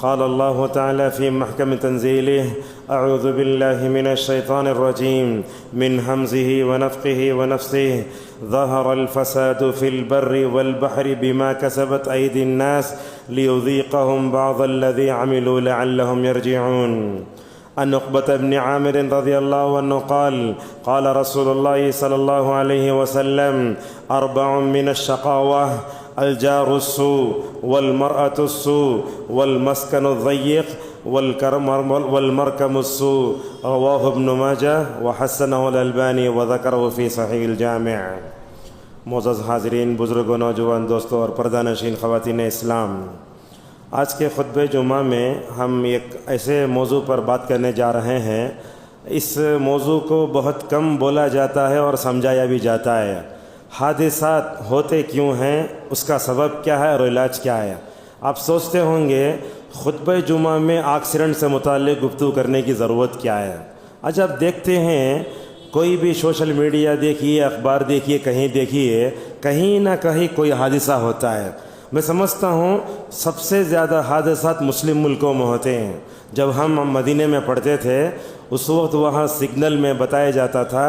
قال الله تعالى في محكم تنزيله: أعوذ بالله من الشيطان الرجيم من همزه ونفخه ونفثه ظهر الفساد في البر والبحر بما كسبت أيدي الناس ليذيقهم بعض الذي عملوا لعلهم يرجعون. عن عقبة بن عامر رضي الله عنه قال: قال رسول الله صلى الله عليه وسلم: 4 من الشقاوة: الجار السوء والمرأة السوء والمسكن الضيق والمركم السوء. رواه ابن ماجہ وحسنہ الالبانی وذکرہ فی صحیح الجامع. معزز حاضرین، بزرگوں، نوجوان دوستوں اور پردہ نشین خواتین اسلام، آج کے خطبہ جمعہ میں ہم ایک ایسے موضوع پر بات کرنے جا رہے ہیں. اس موضوع کو بہت کم بولا جاتا ہے اور سمجھایا بھی جاتا ہے. حادثات ہوتے کیوں ہیں، اس کا سبب کیا ہے اور علاج کیا ہے. آپ سوچتے ہوں گے خطبہ جمعہ میں ایکسیڈنٹ سے متعلق گفتگو کرنے کی ضرورت کیا ہے. آج آپ دیکھتے ہیں کوئی بھی سوشل میڈیا دیکھیے، اخبار دیکھیے، کہیں دیکھیے، کہیں نہ کہیں کوئی حادثہ ہوتا ہے. میں سمجھتا ہوں سب سے زیادہ حادثات مسلم ملکوں میں ہوتے ہیں. جب ہم مدینے میں پڑھتے تھے اس وقت وہاں سگنل میں بتایا جاتا تھا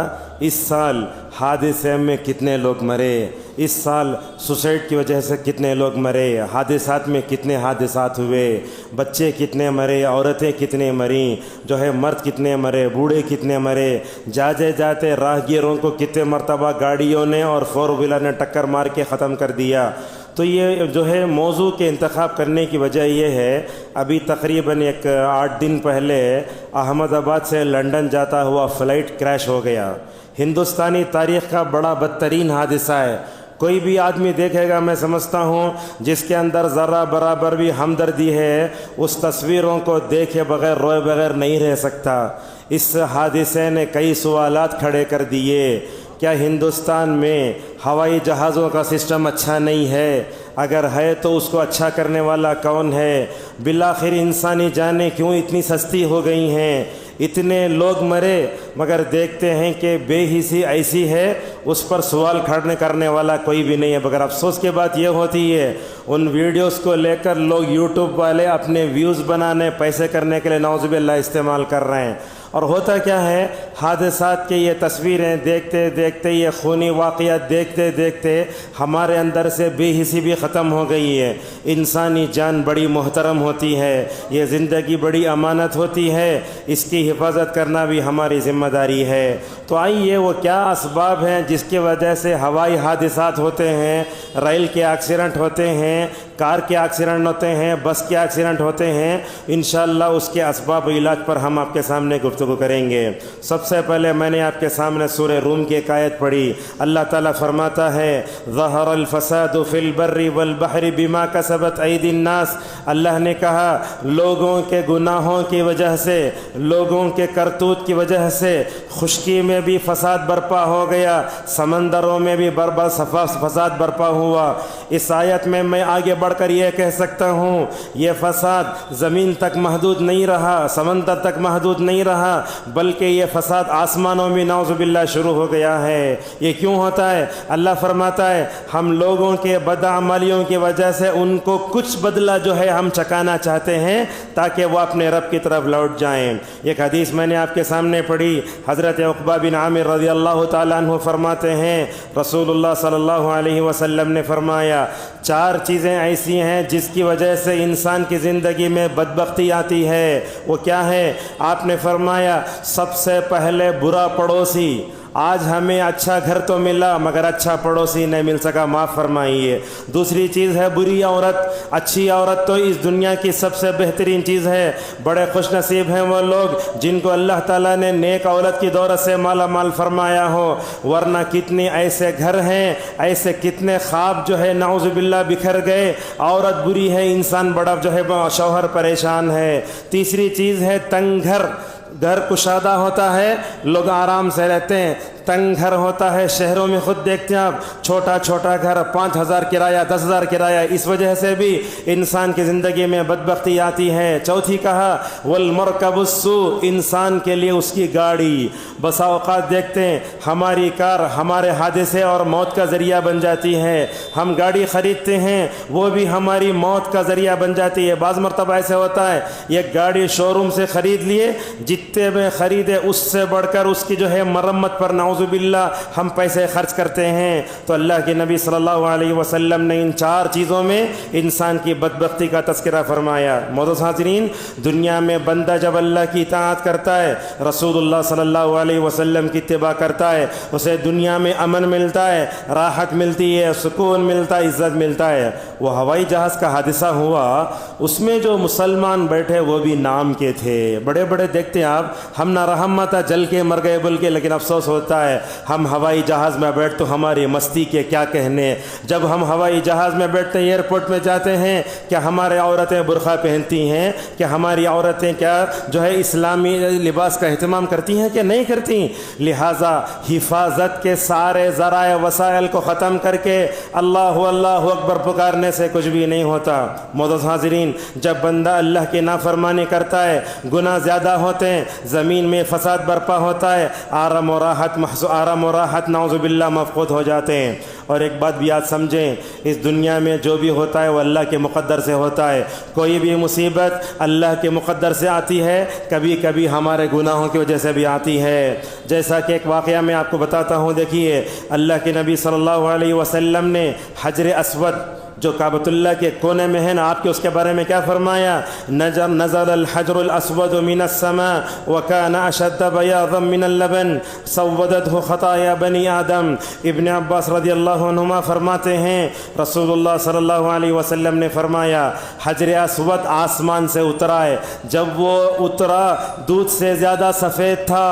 اس سال حادثے میں کتنے لوگ مرے، اس سال سوسائڈ کی وجہ سے کتنے لوگ مرے، حادثات میں کتنے حادثات ہوئے، بچے کتنے مرے، عورتیں کتنے مریں، جو ہے مرد کتنے مرے، بوڑھے کتنے مرے، جاتے جاتے راہگیروں کو کتنے مرتبہ گاڑیوں نے اور 4 ویلر نے ٹکر مار کے ختم کر دیا. تو یہ جو ہے موضوع کے انتخاب کرنے کی وجہ یہ ہے، ابھی تقریباً 8 دن پہلے احمد آباد سے لنڈن جاتا ہوا فلائٹ کریش ہو گیا. ہندوستانی تاریخ کا بڑا بدترین حادثہ ہے. کوئی بھی آدمی دیکھے گا، میں سمجھتا ہوں جس کے اندر ذرہ برابر بھی ہمدردی ہے، اس تصویروں کو دیکھے بغیر، روئے بغیر نہیں رہ سکتا. اس حادثے نے کئی سوالات کھڑے کر دیے. کیا ہندوستان میں ہوائی جہازوں کا سسٹم اچھا نہیں ہے؟ اگر ہے تو اس کو اچھا کرنے والا کون ہے؟ بالآخر انسانی جانیں کیوں اتنی سستی ہو گئی ہیں؟ اتنے لوگ مرے مگر دیکھتے ہیں کہ بے حسی ایسی ہے، اس پر سوال کھڑنے کرنے والا کوئی بھی نہیں ہے. مگر افسوس کی بات یہ ہوتی ہے ان ویڈیوز کو لے کر لوگ یوٹیوب والے اپنے ویوز بنانے، پیسے کرنے کے لیے نعوذ باللہ استعمال کر رہے ہیں. اور ہوتا کیا ہے، حادثات کے یہ تصویریں دیکھتے دیکھتے، یہ خونی واقعات دیکھتے دیکھتے ہمارے اندر سے بے حسی بھی ختم ہو گئی ہے. انسانی جان بڑی محترم ہوتی ہے، یہ زندگی بڑی امانت ہوتی ہے، اس کی حفاظت کرنا بھی ہماری ذمہ داری ہے. تو آئیے وہ کیا اسباب ہیں جس کی وجہ سے ہوائی حادثات ہوتے ہیں، ریل کے ایکسیڈنٹ ہوتے ہیں، کار کے ایکسیڈنٹ ہوتے ہیں، بس کے ایکسیڈنٹ ہوتے ہیں. انشاءاللہ اس کے اسباب و علاج پر ہم آپ کے سامنے گفتگو کریں گے. سب سے پہلے میں نے آپ کے سامنے سورہ روم کی ایک آیت پڑھی. اللہ تعالیٰ فرماتا ہے: ظہر الفساد فی البر والبحر بما کسبت ایدی الناس. اللہ نے کہا لوگوں کے گناہوں کی وجہ سے، لوگوں کے کرتوت کی وجہ سے خشکی میں بھی فساد برپا ہو گیا، سمندروں میں بھی فساد برپا ہوا. اس آیت میں میں آگے بڑھ کر یہ کہہ سکتا ہوں یہ فساد زمین تک محدود نہیں رہا، سمندر تک محدود نہیں رہا، بلکہ یہ فساد آسمانوں میں نعوذ باللہ شروع ہو گیا ہے. یہ کیوں ہوتا ہے؟ اللہ فرماتا ہے ہم لوگوں کے بدعمالیوں کی وجہ سے ان کو کچھ بدلہ جو ہے ہم چکانا چاہتے ہیں تاکہ وہ اپنے رب کی طرف لوٹ جائیں. ایک حدیث میں نے آپ کے سامنے پڑھی. حضرت عقبہ بن عامر رضی اللہ تعالیٰ عنہ فرماتے ہیں رسول اللہ صلی اللہ علیہ وسلم نے فرمایا 4 چیزیں ایسی ہیں جس کی وجہ سے انسان کی زندگی میں بدبختی آتی ہے. وہ کیا ہے؟ آپ نے فرمایا سب سے پہلے برا پڑوسی. آج ہمیں اچھا گھر تو ملا مگر اچھا پڑوسی نہیں مل سکا، معاف فرمائیے. دوسری چیز ہے بری عورت. اچھی عورت تو اس دنیا کی سب سے بہترین چیز ہے. بڑے خوش نصیب ہیں وہ لوگ جن کو اللہ تعالیٰ نے نیک عورت کی دولت سے مالا مال فرمایا ہو، ورنہ کتنے ایسے گھر ہیں، ایسے کتنے خواب جو ہے نعوذ باللہ بکھر گئے. عورت بری ہے، انسان بڑا جو ہے شوہر پریشان ہے. تیسری چیز ہے تنگ گھر. گھر کشادہ ہوتا ہے، لوگ آرام سے رہتے ہیں. تنگ گھر ہوتا ہے شہروں میں، خود دیکھتے ہیں آپ، چھوٹا چھوٹا گھر، 5,000 کرایہ، 10,000 کرایہ، اس وجہ سے بھی انسان کی زندگی میں بدبختی آتی ہے۔ چوتھی کہا والمرکب السوء، انسان کے لیے اس کی گاڑی، بسا اوقات دیکھتے ہیں ہماری کار ہمارے حادثے اور موت کا ذریعہ بن جاتی ہے، ہم گاڑی خریدتے ہیں وہ بھی ہماری موت کا ذریعہ بن جاتی ہے۔ بعض مرتبہ ایسے ہوتا ہے ایک گاڑی شو روم سے خرید لیے، جتنے میں خریدے اس سے بڑھ کر اس کی جو ہے مرمت پر نعوذ باللہ ہم پیسے خرچ کرتے ہیں۔ تو اللہ کے نبی صلی اللہ علیہ وسلم نے ان 4 چیزوں میں انسان کی بدبختی کا تذکرہ فرمایا۔ معزز حاضرین، دنیا میں بندہ جب اللہ کی اطاعت کرتا ہے، رسول اللہ صلی اللہ علیہ وسلم کی اتباع کرتا ہے، اسے دنیا میں امن ملتا ہے، راحت ملتی ہے، سکون ملتا ہے، عزت ملتا ہے۔ وہ ہوائی جہاز کا حادثہ ہوا، اس میں جو مسلمان بیٹھے وہ بھی نام کے تھے، بڑے بڑے دیکھتے ہیں آپ، ہم نہ رحم تھا جل کے مر گئے بول کے، لیکن افسوس ہوتا ہے ہم ہوائی جہاز میں بیٹھ تو ہماری مستی کے کیا کہنے۔ جب ہم ہوائی جہاز میں بیٹھتے ہیں، ایئرپورٹ میں جاتے ہیں، کیا ہمارے عورتیں برقع پہنتی ہیں؟ کیا ہماری عورتیں کیا جو ہے اسلامی لباس کا اہتمام کرتی ہیں کہ نہیں کرتی؟ لہٰذا حفاظت کے سارے ذرائع وسائل کو ختم کر کے اللہ اللہ اکبر پکارنے سے کچھ بھی نہیں ہوتا۔ معزز حاضرین، جب بندہ اللہ کی نافرمانی کرتا ہے، گناہ زیادہ ہوتے ہیں، زمین میں فساد برپا ہوتا ہے، آرام و راحت نعوذ باللہ مفقود ہو جاتے ہیں۔ اور ایک بات بھی یاد سمجھیں، اس دنیا میں جو بھی ہوتا ہے وہ اللہ کے مقدر سے ہوتا ہے۔ کوئی بھی مصیبت اللہ کے مقدر سے آتی ہے، کبھی کبھی ہمارے گناہوں کی وجہ سے بھی آتی ہے۔ جیسا کہ ایک واقعہ میں آپ کو بتاتا ہوں، دیکھیے اللہ کے نبی صلی اللہ علیہ وسلم نے حجر اسود جو کعبۃ اللہ کے کونے میں ہے نا، آپ کے اس کے بارے میں کیا فرمایا؟ نزل الحجر الاسود من السماء وكان اشد بياضا من اللبن سودته خطايا بني آدم۔ ابن عباس رضی اللہ عنہما فرماتے ہیں رسول اللہ صلی اللہ علیہ وسلم نے فرمایا حجر اسود آسمان سے اترا ہے، جب وہ اترا دودھ سے زیادہ سفید تھا۔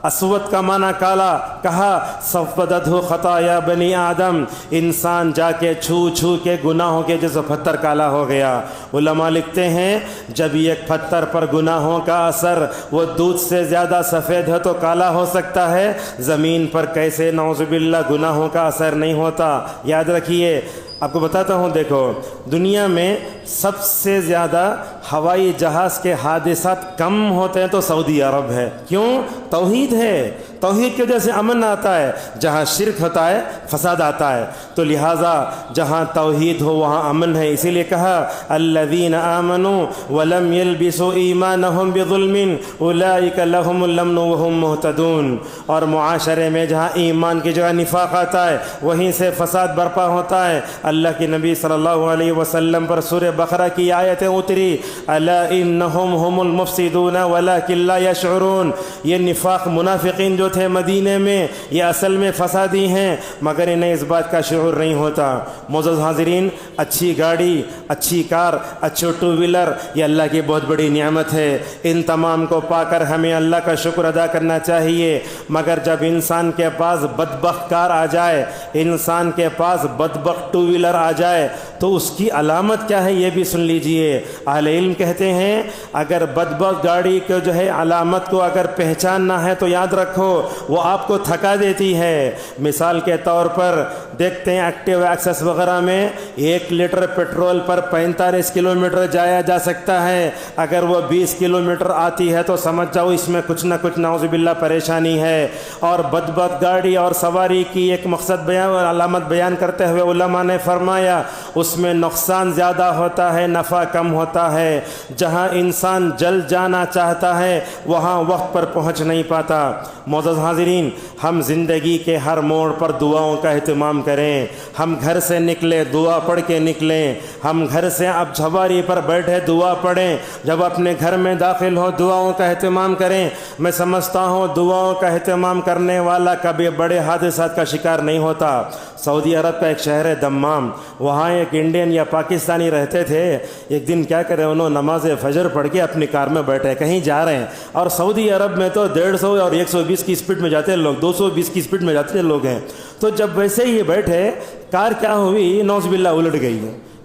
اسود کا معنی کالا، کہا سودته خطایا بنی آدم، انسان جا کے چھو کے گناہوں کے جیسے پتھر کالا ہو گیا۔ علماء لکھتے ہیں جب ایک پتھر پر گناہوں کا اثر وہ دودھ سے زیادہ سفید ہے تو کالا ہو سکتا ہے، زمین پر کیسے نعوذ باللہ گناہوں کا اثر نہیں ہوتا؟ یاد رکھیے، آپ کو بتاتا ہوں، دیکھو دنیا میں سب سے زیادہ ہوائی جہاز کے حادثات کم ہوتے ہیں تو سعودی عرب ہے۔ کیوں؟ توحید ہے، توحید کی وجہ سے امن آتا ہے۔ جہاں شرک ہوتا ہے فساد آتا ہے، تو لہٰذا جہاں توحید ہو وہاں امن ہے۔ اسی لیے کہا الذین آمنوا ولم يلبسوا ایمانهم بظلم اولئک لهم الامن وهم مہتدون۔ اور معاشرے میں جہاں ایمان کی جگہ نفاق آتا ہے وہیں سے فساد برپا ہوتا ہے۔ اللہ کے نبی صلی اللہ علیہ وسلم پر سورہ بقرہ کی آیتیں اتری، الا انہم هم المفسدون ولکن لا یشعرون۔ یہ نفاق منافقین جو تھے مدینے میں یہ اصل میں فسادی ہیں، مگر انہیں اس بات کا شعور نہیں ہوتا۔ معزز حاضرین، اچھی گاڑی، اچھی کار، اچھے ٹو ویلر یہ اللہ کی بہت بڑی نعمت ہے۔ ان تمام کو پا کر ہمیں اللہ کا شکر ادا کرنا چاہیے، مگر جب انسان کے پاس بدبخت کار آ جائے، انسان کے پاس بدبخت ٹو ویلر آ جائے تو اس کی علامت کیا ہے یہ بھی سن لیجئے۔ اہل علم کہتے ہیں اگر بدبخت گاڑی کو جو ہے علامت کو اگر پہچاننا ہے تو یاد رکھو وہ آپ کو تھکا دیتی ہے۔ مثال کے طور پر دیکھتے ہیں ایکٹیو ایکسس وغیرہ میں 1 لیٹر پیٹرول پر 45 کلومیٹر جایا جا سکتا ہے، اگر وہ 20 کلومیٹر آتی ہے تو سمجھ جاؤ اس میں کچھ نہ کچھ نعوذ باللہ پریشانی ہے۔ اور بدبخت گاڑی اور سواری کی ایک مقصد بیان اور علامت بیان کرتے ہوئے علماء نے فرمایا اس میں نقصان زیادہ ہوتا ہے، نفع کم ہوتا ہے۔ جہاں انسان جلد جانا چاہتا ہے وہاں وقت پر پہنچ نہیں پاتا۔ معزز حاضرین، ہم زندگی کے ہر موڑ پر دعاؤں کا اہتمام کریں۔ ہم گھر سے نکلے دعا پڑھ کے نکلیں، ہم گھر سے اب سواری پر بیٹھے دعا پڑھیں، جب اپنے گھر میں داخل ہو دعاؤں کا اہتمام کریں۔ میں سمجھتا ہوں دعاؤں کا اہتمام کرنے والا کبھی بڑے حادثات کا شکار نہیں ہوتا۔ سعودی عرب کا ایک شہر ہے دمام، وہاں ایک انڈین یا پاکستانی رہتے تھے۔ ایک دن کیا کرے انہوں نماز فجر پڑھ کے اپنی کار میں بیٹھے، کہیں جا رہے ہیں، اور سعودی عرب میں تو 150 اور 120 کی سپیڈ میں جاتے ہیں لوگ، 220 کی سپیڈ میں جاتے لوگ ہیں۔ تو جب ویسے ہی بیٹھے کار کیا ہوئی نعوذ باللہ الٹ گئی،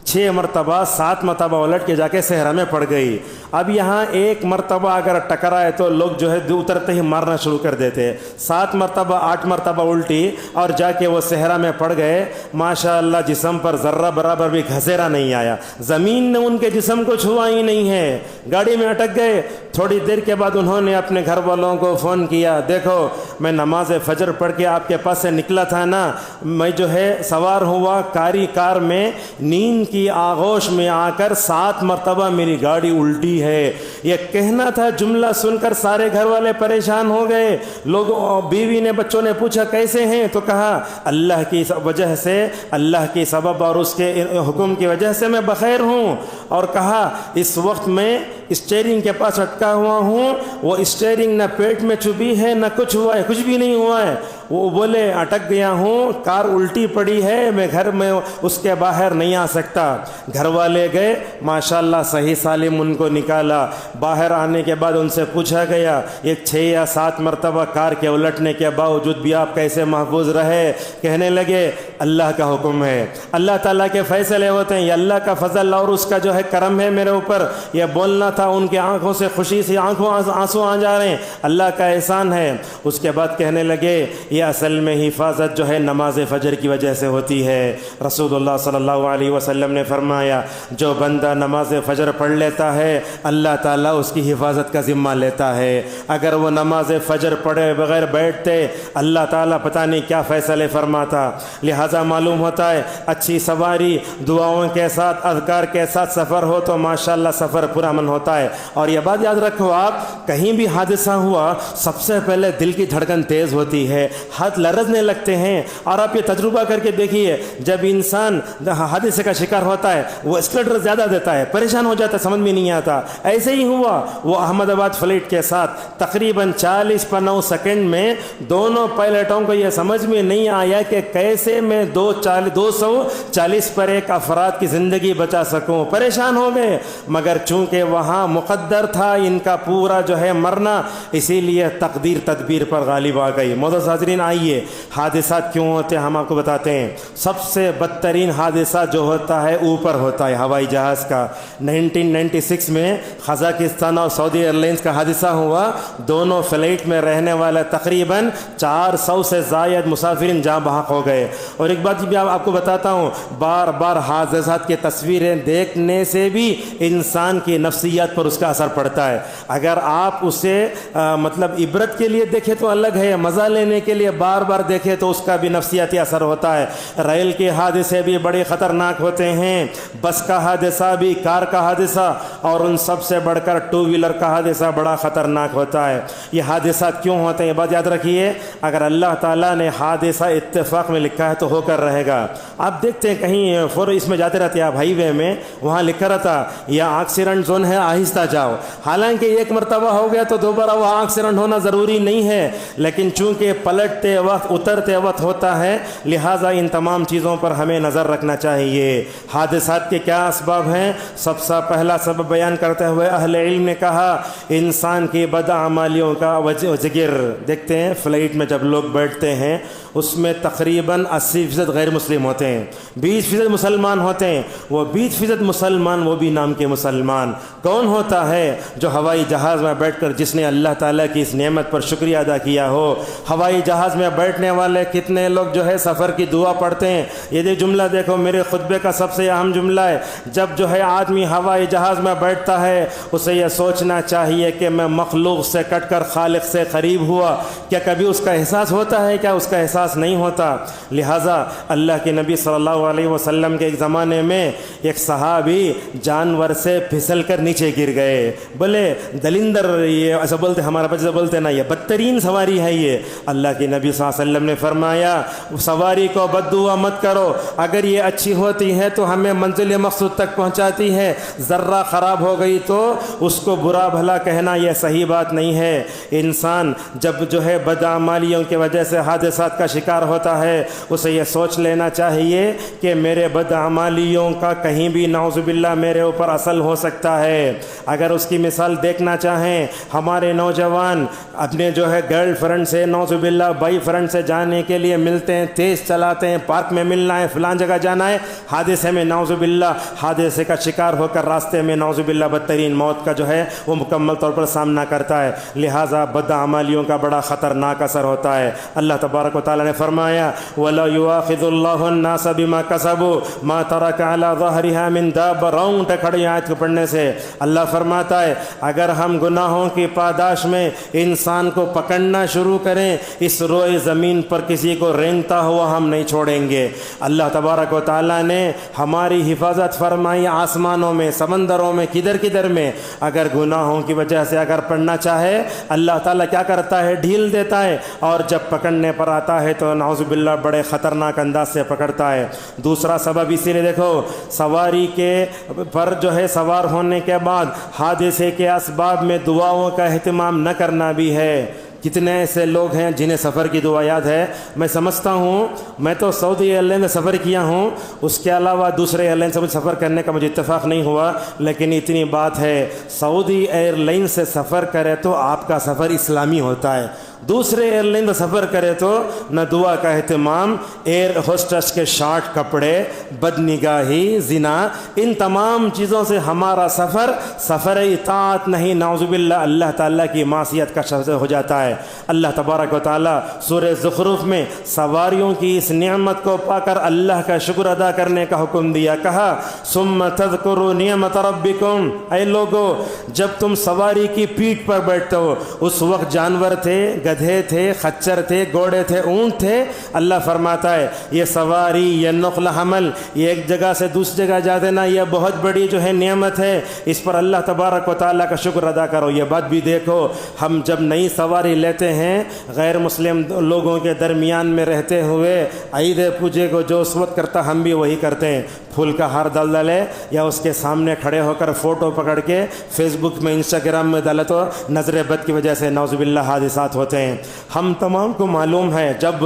6 مرتبہ 7 مرتبہ الٹ کے جا کے صحرا میں پڑ گئی۔ اب یہاں ایک مرتبہ اگر ٹکرائے تو لوگ جو ہے اترتے ہی مارنا شروع کر دیتے، 7 مرتبہ 8 مرتبہ الٹی، اور جا کے وہ صحرا میں پڑ گئے۔ ماشاء اللہ جسم پر ذرہ برابر بھی گھسیرا نہیں آیا، زمین نے ان کے جسم کو چھوا ہی نہیں ہے، گاڑی میں اٹک گئے۔ تھوڑی دیر کے بعد انہوں نے اپنے گھر والوں کو فون کیا، دیکھو میں نماز فجر پڑھ کے آپ کے پاس سے نکلا تھا نا، میں جو ہے سوار ہوا کار میں، نیند کی آغوش میں آ کر 7 مرتبہ میری گاڑی الٹی ہے۔ یہ کہنا تھا، جملہ سن کر سارے گھر والے پریشان ہو گئے۔ لوگ، بیوی نے، بچوں نے پوچھا کیسے ہیں، تو کہا اللہ کی وجہ سے، اللہ کی سبب اور اس کے حکم کی وجہ سے میں بخیر ہوں۔ اور کہا اس وقت میں اسٹیئرنگ کے پاس اٹکا ہوا ہوں، وہ اسٹیئرنگ نہ پیٹ میں چبھی ہے نہ کچھ ہوا ہے، کچھ بھی نہیں ہوا ہے۔ وہ بولے اٹک گیا ہوں، کار الٹی پڑی ہے، میں گھر میں اس کے باہر نہیں آ سکتا۔ گھر والے گئے، ماشاءاللہ صحیح سالم ان کو نکالا۔ باہر آنے کے بعد ان سے پوچھا گیا، یہ 6 یا 7 مرتبہ کار کے الٹنے کے باوجود بھی آپ کیسے محفوظ رہے؟ کہنے لگے اللہ کا حکم ہے، اللہ تعالیٰ کے فیصلے ہوتے ہیں، یہ اللہ کا فضل اور اس کا جو ہے کرم ہے میرے اوپر۔ یہ بولنا تھا، ان کی آنکھوں سے خوشی سے آنسو آ جا رہے ہیں، اللہ کا احسان ہے۔ اس کے بعد کہنے لگے یہ اصل میں حفاظت جو ہے نماز فجر کی وجہ سے ہوتی ہے۔ رسول اللہ صلی اللہ علیہ وسلم نے فرمایا، جو بندہ نماز فجر پڑھ لیتا ہے اللہ تعالیٰ اس کی حفاظت کا ذمہ لیتا ہے۔ اگر وہ نماز فجر پڑھے بغیر بیٹھتے اللہ تعالیٰ پتہ نہیں کیا فیصلے فرماتا۔ لہٰذا معلوم ہوتا ہے اچھی سواری، دعاؤں کے ساتھ، اذکار کے ساتھ سفر ہو تو ماشاءاللہ سفر پرامن ہوتا ہے۔ اور یہ بات یاد رکھو، آپ کہیں بھی حادثہ ہوا سب سے پہلے دل کی دھڑکن تیز ہوتی ہے، ہاتھ لرزنے لگتے ہیں۔ اور آپ یہ تجربہ کر کے دیکھیے، جب انسان حادثے کا شکار ہوتا ہے وہ اسکلیٹر زیادہ دیتا ہے، پریشان ہو جاتا ہے، سمجھ میں نہیں آتا۔ ایسے ہی ہوا، وہ احمد آباد فلائٹ کے ساتھ تقریباً 40-9 سیکنڈ میں دونوں پائلٹوں کو یہ سمجھ میں نہیں آیا کہ کیسے میں 240 پر ایک افراد کی زندگی بچا سکوں، پریشان ہو گئے۔ مگر چونکہ وہاں مقدر تھا ان کا پورا جو ہے مرنا، اسی لیے تقدیر تدبیر پر غالب آ گئی۔ معزز حاضرین، آئیے حادثات کیوں ہوتے ہیں ہم آپ کو بتاتے ہیں۔ سب سے بدترین حادثہ جو ہوتا ہے اوپر ہوتا ہے، ہوائی جہاز کا۔ 1996 میں قزاقستان اور سعودی ایئر لائنز کا حادثہ ہوا، دونوں فلائٹ میں رہنے والے تقریباً 400 سے زائد مسافرین جاں بحق ہو گئے۔ اور ایک بات بھی آپ کو بتاتا ہوں، بار بار حادثات کی تصویریں دیکھنے سے بھی انسان کی نفسیات پر اس کا اثر پڑتا ہے۔ اگر آپ اسے مطلب عبرت کے لیے دیکھیں تو الگ ہے، مزہ لینے کے لیے بار بار دیکھیں تو اس کا بھی نفسیاتی اثر ہوتا ہے۔ ریل کے حادثے بھی بڑے خطرناک ہوتے ہیں، بس کا حادثہ بھی، کار کا حادثہ، اور ان سب سے بڑھ کر 2 ویلر کا حادثہ بڑا خطرناک ہوتا ہے۔ یہ حادثات کیوں ہوتے ہیں یہ بات یاد رکھیے، اگر اللہ تعالیٰ نے حادثہ اتفاق میں لکھا ہے تو ہو کر رہے گا۔ آپ دیکھتے ہیں کہیں اس میں جاتے رہتے ہیں آپ ہائی وے میں، وہاں لکھا رہتا یہ ایکسیڈنٹ زون ہے، آہستہ جاؤ۔ حالانکہ ایک مرتبہ ہو گیا تو دوبارہ وہاں ایکسیڈنٹ ہونا ضروری نہیں ہے، لیکن چونکہ پلٹتے وقت اترتے وقت ہوتا ہے، لہٰذا ان تمام چیزوں پر ہمیں نظر رکھنا چاہیے۔ حادثات کے کیا اسباب ہیں؟ سب سے پہلا سبب بیان کرتے ہوئے اہل علم نے کہا انسان کی بدعمالیوں کا ذکر۔ دیکھتے ہیں فلائٹ میں جب لوگ بیٹھتے ہیں اس میں تقریباً 80% غیر مسلم ہوتے ہیں، 20% مسلمان ہوتے ہیں۔ وہ 20% مسلمان وہ بھی نام کے مسلمان کون ہوتا ہے؟ جو ہوائی جہاز میں بیٹھ کر جس نے اللہ تعالیٰ کی اس نعمت پر شکریہ ادا کیا ہو۔ ہوائی جہاز میں بیٹھنے والے کتنے لوگ جو ہے سفر کی دعا پڑھتے ہیں؟ یہ جملہ دیکھو، میرے خطبے کا سب سے اہم جملہ ہے۔ جب جو ہے آدمی ہوائی جہاز میں بیٹھتا ہے اسے یہ سوچنا چاہیے کہ میں مخلوق سے کٹ کر خالق سے قریب ہوا۔ کیا کبھی اس کا احساس ہوتا ہے؟ کیا اس کا احساس نہیں ہوتا؟ لہٰذا اللہ کے نبی صلی اللہ علیہ وسلم کے ایک زمانے میں ایک صحابی جانور سے پھسل کر نیچے گر گئے۔ بولے دلندر، یہ ایسا بولتے ہمارا بچہ بولتے نا، یہ بدترین سواری ہے یہ۔ اللہ کے نبی صلی اللہ علیہ وسلم نے فرمایا سواری کو بد دعا مت کرو، اگر یہ اچھی ہوتی ہے تو ہمیں منزل مقصود تک پہنچاتی ہے، ذرہ خراب ہو گئی تو اس کو برا بھلا کہنا یہ صحیح بات نہیں ہے۔ انسان جب جو ہے بدعمالیوں کی وجہ سے حادثات کا شکار ہوتا ہے اسے یہ سوچ لینا چاہیے کہ میرے بدعمالیوں کا کہیں بھی نعوذ باللہ میرے اوپر اثر ہو سکتا ہے۔ اگر اس کی مثال دیکھنا چاہیں، ہمارے نوجوان اپنے جو ہے گرل فرینڈ سے نعوذ باللہ بھائی فرینڈ سے جانے کے لیے ملتے ہیں، تیز چلاتے ہیں، پارک میں ملنا ہے، فلان جگہ جانا ہے، حادثے میں نعوذ باللہ حادثے کا شکار ہو کر راستے میں نعوذ باللہ بدترین موت کا جو ہے وہ مکمل طور پر سامنا کرتا ہے۔ لہٰذا بدعمالیوں کا بڑا خطرناک اثر ہوتا ہے۔ اللہ تبارک و تعالیٰ نے فرمایا وَلَا يُؤَاخِذُ اللَّهُ النَّاسَ بِمَا كَسَبُوا مَا تَرَكَ عَلَى ظَهْرِهَا مِن دَابَّةٍ راؤنڈ کھڑی آیت کو پڑھنے سے اللہ فرماتا ہے اگر ہم گناہوں کی پاداش میں انسان کو پکڑنا شروع کریں اس روئے زمین پر کسی کو رینگتا ہوا ہم نہیں چھوڑیں گے۔ اللہ تبارک و تعالیٰ نے ہماری حفاظت فرمائی آسمانوں میں، سمندروں میں، کدھر کدھر میں۔ اگر گناہوں کی وجہ سے اگر پڑھنا چاہے اللہ تعالیٰ کیا کرتا ہے، ڈھیل دیتا ہے، اور جب پکڑنے پر آتا ہے تو نعوذ باللہ بڑے خطرناک انداز سے پکڑتا ہے۔ دوسرا سبب اسی لیے دیکھو سواری کے پر جو ہے سوار ہونے کے بعد حادثے کے اسباب میں دعاؤں کا اہتمام نہ کرنا بھی ہے۔ کتنے ایسے لوگ ہیں جنہیں سفر کی دعا یاد ہے؟ میں سمجھتا ہوں، میں تو سعودی ایئر لائن میں سفر کیا ہوں، اس کے علاوہ دوسرے ایئر لائن سے مجھے سفر کرنے کا مجھے اتفاق نہیں ہوا، لیکن اتنی بات ہے سعودی ایئر لائن سے سفر کرے تو آپ کا سفر اسلامی ہوتا ہے۔ دوسرے ایئر لائن میں سفر کرے تو نہ دعا کا اہتمام، ایئر ہوسٹس کے شارٹ کپڑے، بد نگاہی، زنا، ان تمام چیزوں سے ہمارا سفر اطاعت نہیں، نعوذ باللہ اللہ تعالیٰ کی معصیت کا سفر ہو جاتا ہے۔ اللہ تبارک و تعالیٰ سورہ زخرف میں سواریوں کی اس نعمت کو پا کر اللہ کا شکر ادا کرنے کا حکم دیا، کہا ثم تذکروا نعمت ربکم، اے لوگو جب تم سواری کی پیٹھ پر بیٹھتے ہو، اس وقت جانور تھے، گدھے تھے، خچر تھے، گھوڑے تھے، اونٹ تھے، اللہ فرماتا ہے یہ سواری، یہ نقل حمل، یہ ایک جگہ سے دوسری جگہ جا دینا، یہ بہت بڑی جو ہے نعمت ہے، اس پر اللہ تبارک و تعالیٰ کا شکر ادا کرو۔ یہ بات بھی دیکھو ہم جب نئی سواری لیتے ہیں غیر مسلم لوگوں کے درمیان میں رہتے ہوئے عید پوجے کو جو اس وقت کرتا ہم بھی وہی کرتے ہیں، پھول کا ہار ڈال ڈالے یا اس کے سامنے کھڑے ہو کر فوٹو پکڑ کے فیس بک میں، انسٹاگرام میں ڈالے تو نظر بد کی وجہ سے نعوذ باللہ حادثات ہوتے ہیں۔ ہم تمام کو معلوم ہے جب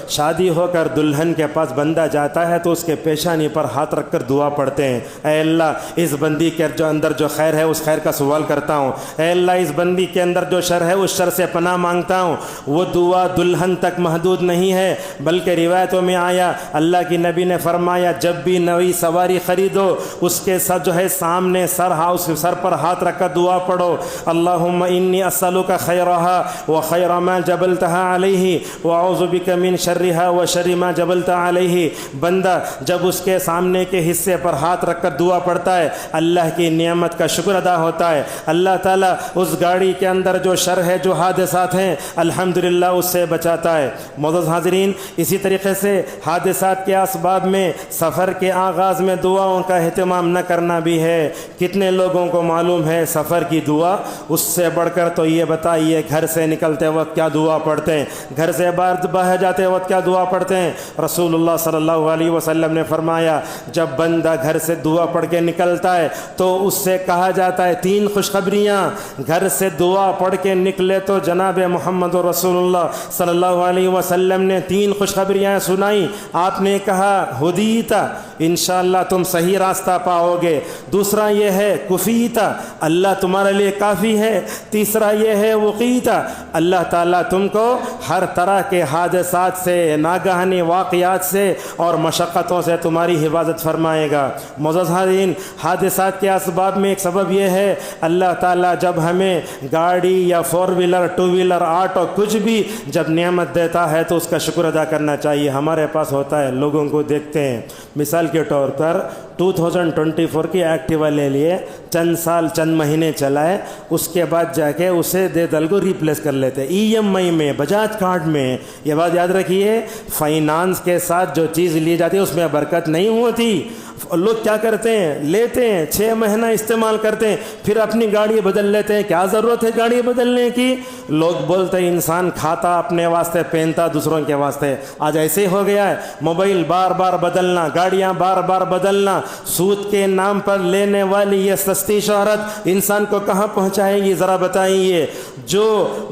شادی ہو کر دلہن کے پاس بندہ جاتا ہے تو اس کے پیشانی پر ہاتھ رکھ کر دعا پڑھتے ہیں، اے اللہ اس بندی کے جو اندر جو خیر ہے اس خیر کا سوال کرتا ہوں، اے اللہ اس بندی کے اندر جو شر ہے اس شر سے پناہ مانگتا ہوں۔ وہ دعا دلہن تک محدود نہیں ہے، بلکہ روایتوں میں آیا اللہ کی نبی نے فرمایا جب بھی نئی سواری خریدو اس کے ساتھ جو ہے سامنے سر پر ہاتھ رکھ کر دعا پڑھو، اللہم انی اسألک خیرہا و خیر ما جبلتها علیہ واعوذ بک من شرہا و شر ما جبلت علیہ۔ بندہ جب اس کے سامنے کے حصے پر ہاتھ رکھ کر دعا پڑھتا ہے اللہ کی نعمت کا شکر ادا ہوتا ہے، اللہ تعالیٰ اس گاڑی کے اندر جو شر ہے، جو حادثات ہیں، الحمدللہ اس سے بچاتا ہے۔ معزز حاضرین، اسی طریقے سے حادثات کے اسباب میں سفر کے آغاز میں دعاؤں کا اہتمام نہ کرنا بھی ہے۔ کتنے لوگوں کو معلوم ہے سفر کی دعا؟ اس سے بڑھ کر تو یہ بتائیے گھر سے نکلتے وقت کیا دعا پڑھتے ہیں، گھر سے باہر جاتے وقت کیا دعا پڑھتے ہیں؟ رسول اللہ صلی اللہ علیہ وسلم نے فرمایا جب بندہ گھر سے دعا پڑھ کے نکلتا ہے تو اس سے کہا جاتا ہے 3 خوشخبریاں، گھر سے دعا پڑھ کے نکلے تو جناب محمد رسول اللہ صلی اللہ علیہ وسلم نے 3 خوشخبریاں سنائیں۔ آپ نے کہا ہدیتا، انشاءاللہ تم صحیح راستہ پاؤ گے، دوسرا یہ ہے کفیتا، اللہ تمہارے لیے کافی ہے، تیسرا یہ ہے وقیتا، اللہ تعالیٰ تم کو ہر طرح کے حادثات سے، ناگہانی واقعات سے اور مشقتوں سے تمہاری حفاظت فرمائے گا۔ معزز حاضرین، حادثات کے اسباب میں ایک سبب یہ ہے اللہ تعالیٰ جب ہمیں گاڑی یا 4 ویلر 2 ویلر آٹو کچھ بھی جب نعمت دیتا ہے تو اس کا شکر ادا کرنا چاہیے۔ ہمارے پاس ہوتا ہے، لوگوں کو دیکھتے ہیں، مثال کے طور پر 2024 کی ایکٹیوا لے لیے، چند مہینے چلائے، اس کے بعد جا کے اسے دے دل کو ریپلیس کر لیتے EMI میں، بجاج کارڈ میں۔ یہ بات یاد رکھیے، فائنانس کے ساتھ جو چیز لی جاتی ہے اس میں برکت نہیں ہوتی۔ لوگ کیا کرتے ہیں، لیتے ہیں 6 مہینہ استعمال کرتے ہیں، پھر اپنی گاڑی بدل لیتے ہیں۔ کیا ضرورت ہے گاڑی بدلنے کی؟ لوگ بولتے ہیں انسان کھاتا اپنے واسطے، پہنتا دوسروں کے واسطے۔ آج ایسے ہو گیا ہے، موبائل بار بار بدلنا، گاڑیاں بار بار بدلنا، سود کے نام پر لینے والی یہ سستی شہرت انسان کو کہاں پہنچائے گی؟ ذرا بتائیے۔ جو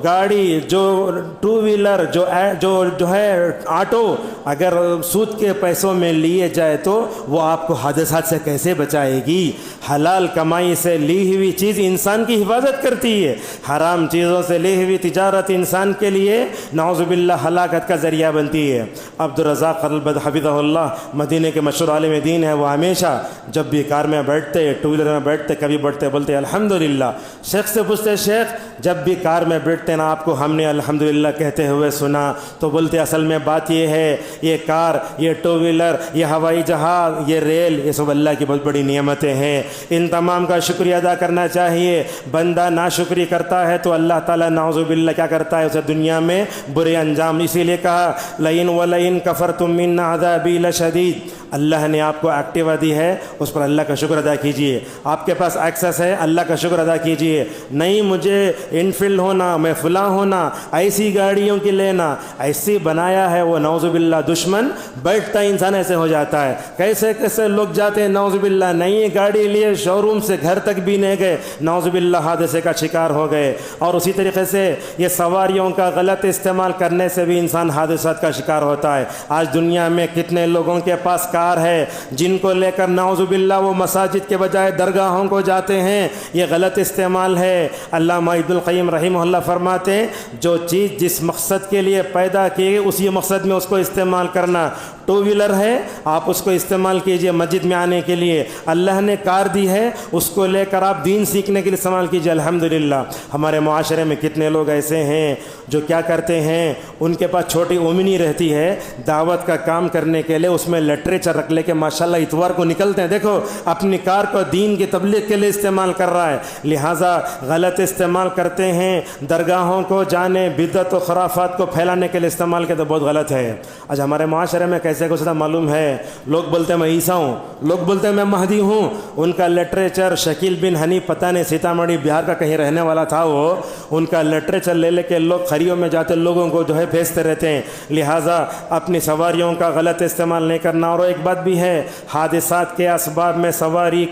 گاڑی، جو ٹو ویلر، جو ہے آٹو اگر سود کے پیسوں میں لیے جائے تو وہ آپ کو حادثات سے کیسے بچائے گی؟ حلال کمائی سے لی ہوئی چیز انسان کی حفاظت کرتی ہے، حرام چیزوں سے لی ہوئی تجارت انسان کے لیے نعوذ باللہ ہلاکت کا ذریعہ بنتی ہے۔ عبد الرزاق قلبد حفظہ اللہ مدینہ کے مشہور عالم دین ہے، وہ ہمیشہ جب بھی کار میں بیٹھتے، ٹو ویلر میں بیٹھتے، کبھی بیٹھتے بولتے الحمدللہ۔ شیخ سے پوچھتے شیخ جب بھی کار میں بیٹھتے نا آپ کو ہم نے الحمدللہ کہتے ہوئے سنا، تو بولتے اصل میں بات یہ ہے یہ کار، یہ ٹو ویلر، یہ ہوائی جہاز، یہ ریل، یہ سب اللہ کی بہت بڑی نعمتیں ہیں، ان تمام کا شکریہ ادا کرنا چاہیے۔ بندہ ناشکری کرتا ہے تو اللہ تعالیٰ نعوذ باللہ کیا کرتا ہے اسے دنیا میں برے انجام، اسی لیے کہا لئن ولئن کفرتم من عذابی لشدید۔ اللہ نے آپ کو ایکٹیوا دی ہے، اس پر اللہ کا شکر ادا کیجئے۔ آپ کے پاس ایکسس ہے، اللہ کا شکر ادا کیجئے۔ نہیں مجھے انفیلڈ ہونا، میں فلاں ہونا، ایسی گاڑیوں کی لینا، ایسی بنایا ہے وہ نعوذ باللہ دشمن، بیٹھتا انسان ایسے ہو جاتا ہے۔ کیسے کیسے لوگ جاتے ہیں نعوذ باللہ، نئی گاڑی لیے شو روم سے گھر تک بھی نہیں گئے، نعوذ باللہ حادثے کا شکار ہو گئے۔ اور اسی طریقے سے یہ سواریوں کا غلط استعمال کرنے سے بھی انسان حادثات کا شکار ہوتا ہے۔ آج دنیا میں کتنے لوگوں کے پاس کار ہے جن کو لے کر نعوذ باللہ وہ مساجد کے بجائے درگاہوں کو جاتے ہیں، یہ غلط استعمال ہے۔ علامہ ابن القیم رحمہ اللہ فرماتے ہیں جو چیز جس مقصد کے لیے پیدا کی گئی اسی مقصد میں اس کو استعمال کرنا۔ ٹو ویلر ہے آپ اس کو استعمال کیجئے مسجد میں آنے کے لیے، اللہ نے کار دی ہے اس کو لے کر آپ دین سیکھنے کے لیے استعمال کیجئے۔ الحمدللہ ہمارے معاشرے میں کتنے لوگ ایسے ہیں جو کیا کرتے ہیں، ان کے پاس چھوٹی اومنی رہتی ہے، دعوت کا کام کرنے کے لیے اس میں لٹریچر رکھ لے کے ماشاءاللہ اتوار کو نکلتے ہیں، دیکھو اپنی کار کو دین کی تبلیغ کے لیے استعمال کر رہا ہے، لہٰذا غلط استعمال کرتے ہیں۔ درگاہوں کو جانے، بدعت و خرافات کو پھیلانے کے لیے استعمال کے تو بہت غلط ہے۔ آج ہمارے معاشرے میں کیسے کو سدا معلوم ہے، لوگ بولتے ہیں میں عیسیٰ ہوں، لوگ بولتے ہیں میں مہدی ہوں، ان کا لٹریچر شکیل بن حنیف پتہ نہیں سیتامڑھی بہار کا کہیں رہنے والا تھا، وہ ان کا لٹریچر لے لے کے لوگ خریوں میں جاتے لوگوں کو جو ہے بھیجتے رہتے ہیں۔ لہٰذا اپنی سواریوں کا غلط استعمال نہیں کرنا۔ اور ایک بات بھی ہے، حادثات کے اسباب میں سواری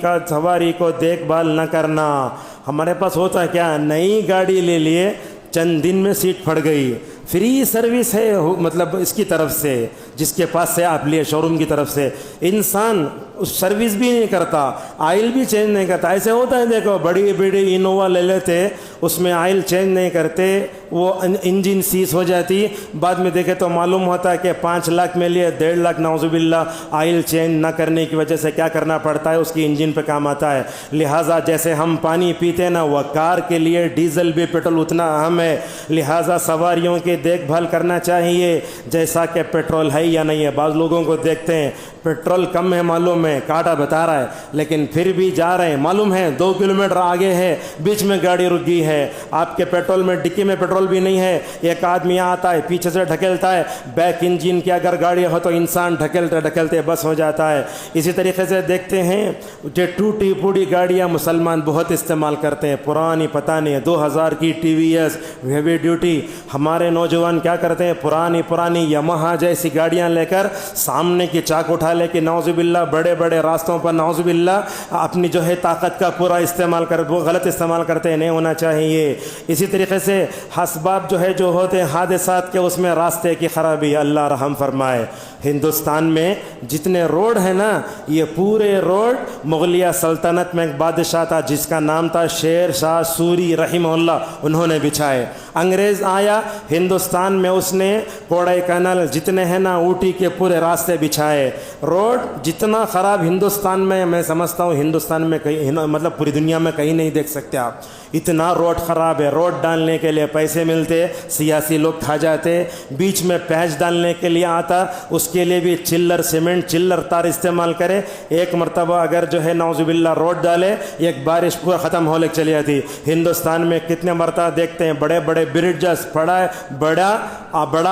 کو دیکھ بھال نہ کرنا۔ ہمارے پاس ہوتا ہے کیا، نئی گاڑی لے لیے چند دن میں سیٹ پھٹ گئی، فری سروس ہے مطلب اس کی طرف سے، جس کے پاس سے آپ لیے شو روم کی طرف سے، انسان اس سروس بھی نہیں کرتا، آئل بھی چینج نہیں کرتا۔ ایسے ہوتا ہے دیکھو بڑی بڑی انووا لے لیتے، اس میں آئل چینج نہیں کرتے، وہ انجن سیز ہو جاتی، بعد میں دیکھے تو معلوم ہوتا ہے کہ 5 لاکھ میں لیے 1.5 لاکھ نعوذ باللہ آئل چینج نہ کرنے کی وجہ سے کیا کرنا پڑتا ہے، اس کی انجن پہ کام آتا ہے۔ لہٰذا جیسے ہم پانی پیتے نا، وہ کار کے لیے ڈیزل بھی پیٹرول اتنا اہم ہے، لہٰذا سواریوں کی دیکھ بھال کرنا چاہیے جیسا کہ پیٹرول ہے یا نہیں ہے۔ بعض لوگوں کو دیکھتے ہیں پیٹرول کم ہے، معلوم ہے کاٹا بتا رہا ہے، لیکن پھر بھی جا رہے ہیں، معلوم ہے 2 کلومیٹر آگے ہے، بیچ میں گاڑی رک گئی ہے، آپ کے پیٹرول میں ڈکی میں پیٹرول بھی نہیں ہے، ایک آدمی آتا ہے پیچھے سے ڈھکیلتا ہے، بیک انجن کی اگر گاڑی ہو تو انسان ڈھکیلتے ڈھکیلتے بس ہو جاتا ہے۔ اسی طریقے سے دیکھتے ہیں جو ٹوٹی پھوٹی گاڑیاں مسلمان بہت استعمال کرتے ہیں، پرانی پتہ نہیں 2000 کی T V S heavy duty, ہمارے نوجوان کیا کرتے ہیں پرانی یامہا جیسی گاڑیاں لے کر سامنے کی چاک اٹھا لے کے نعوذ باللہ بڑے بڑے راستوں پر نعوذ باللہ اپنی جو ہے طاقت کا پورا استعمال کر وہ غلط استعمال کرتے ہیں، نہیں ہونا چاہیے۔ اسی طریقے سے اسباب جو ہے جو ہوتے ہیں حادثات کے، اس میں راستے کی خرابی، اللہ رحم فرمائے۔ ہندوستان میں جتنے روڈ ہیں نا، یہ پورے روڈ مغلیہ سلطنت میں ایک بادشاہ تھا جس کا نام تھا شیر شاہ سوری رحمہ اللہ، انہوں نے بچھائے۔ انگریز آیا ہندوستان میں، اس نے کوڑائی کینل جتنے ہیں نا اوٹی کے پورے راستے بچھائے۔ روڈ جتنا خراب ہندوستان میں سمجھتا ہوں ہندوستان میں کہیں مطلب پوری دنیا میں کہیں نہیں دیکھ سکتے آپ، اتنا روڈ خراب ہے۔ روڈ ڈالنے کے لیے پیسے ملتے، سیاسی لوگ کھا جاتے، بیچ میں پیچ ڈالنے کے لیے آتا، اس کے لیے بھی چلر سیمنٹ چلر تار استعمال کرے، ایک مرتبہ اگر جو ہے نعوذ باللہ روڈ ڈالے ایک بارش پورا ختم ہونے چلی جاتی۔ ہندوستان میں کتنے مرتبہ دیکھتے ہیں بڑے بڑے برجز، بڑا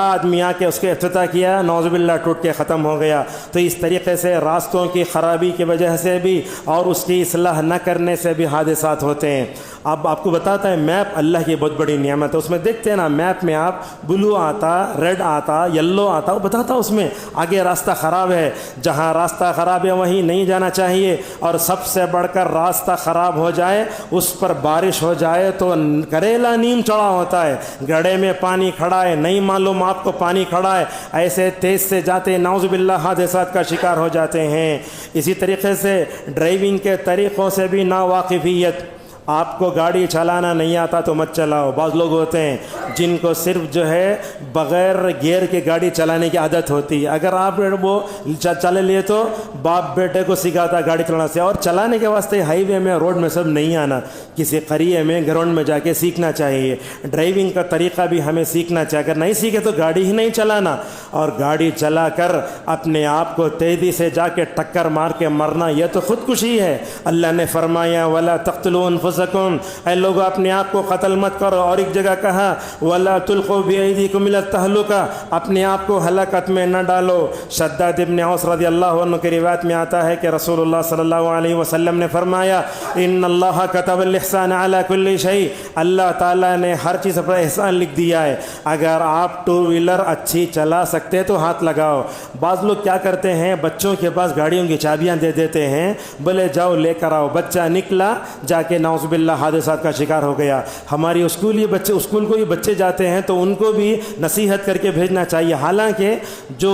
آدمی آ کے اس کے افتتاح کیا، نعوذ باللہ ٹوٹ کے ختم ہو گیا۔ تو اس طریقے سے راستوں کی خرابی کی وجہ سے بھی اور اس کی اصلاح نہ کرنے سے بھی حادثات ہوتے ہیں۔ اب آپ کو بتاتا ہے میپ اللہ کی بہت بڑی نعمت ہے. اس میں دیکھتے ہیں نا میپ میں آپ بلو آتا, ریڈ آتا, یلو آتا, وہ بتاتا اس میں آگے راستہ خراب ہے, جہاں راستہ خراب ہے وہیں نہیں جانا چاہیے. اور سب سے بڑھ کر راستہ خراب ہو جائے, اس پر بارش ہو جائے تو کریلا نیم چڑھا ہوتا ہے, گڑھے میں پانی کھڑا ہے, نہیں معلوم آپ کو پانی کھڑا ہے, ایسے تیز سے جاتے نعوذ باللہ حادثات کا شکار ہو جاتے ہیں. اسی طریقے سے ڈرائیونگ کے طریقوں سے بھی ناواقفیت, آپ کو گاڑی چلانا نہیں آتا تو مت چلاؤ. بعض لوگ ہوتے ہیں جن کو صرف جو ہے بغیر گیئر کے گاڑی چلانے کی عادت ہوتی ہے, اگر آپ وہ چلے لیے تو باپ بیٹے کو سکھاتا گاڑی چلانا سے. اور چلانے کے واسطے ہائی وے میں روڈ میں سب نہیں آنا, کسی قریے میں گراؤنڈ میں جا کے سیکھنا چاہیے. ڈرائیونگ کا طریقہ بھی ہمیں سیکھنا چاہیے, اگر نہیں سیکھے تو گاڑی ہی نہیں چلانا. اور گاڑی چلا کر اپنے آپ کو تیزی سے جا کے ٹکر مار کے مرنا, یہ تو خودکشی ہے. اللہ نے فرمایا ولا تقتلوا انفسکم, اے لوگوں اپنے آپ کو قتل مت کرو. اور ایک جگہ کہا ولا تلقوا بایدیکم الی التہلکہ, اپنے آپ کو ہلاکت میں نہ ڈالو. شداد ابن اوس رضی اللہ عنہ کی روایت میں آتا ہے کہ رسول اللہ صلی اللہ علیہ وسلم نے فرمایا ان اللہ کتب الاحسان علی کل شیء, اللہ تعالیٰ نے ہر چیز پر احسان لکھ دیا ہے. اگر آپ ٹو ویلر اچھی چلا سکتے تو ہاتھ لگاؤ. بعض لوگ کیا کرتے ہیں, بچوں کے پاس گاڑیوں کی چابیاں دے دیتے ہیں, بولے جاؤ لے کر آؤ. بچہ نکلا جا کے نعوذ باللہ حادثات کا شکار ہو گیا. ہماری اسکول کو بھی بچے جاتے ہیں تو ان کو بھی نصیحت کر کے بھیجنا چاہیے. حالانکہ جو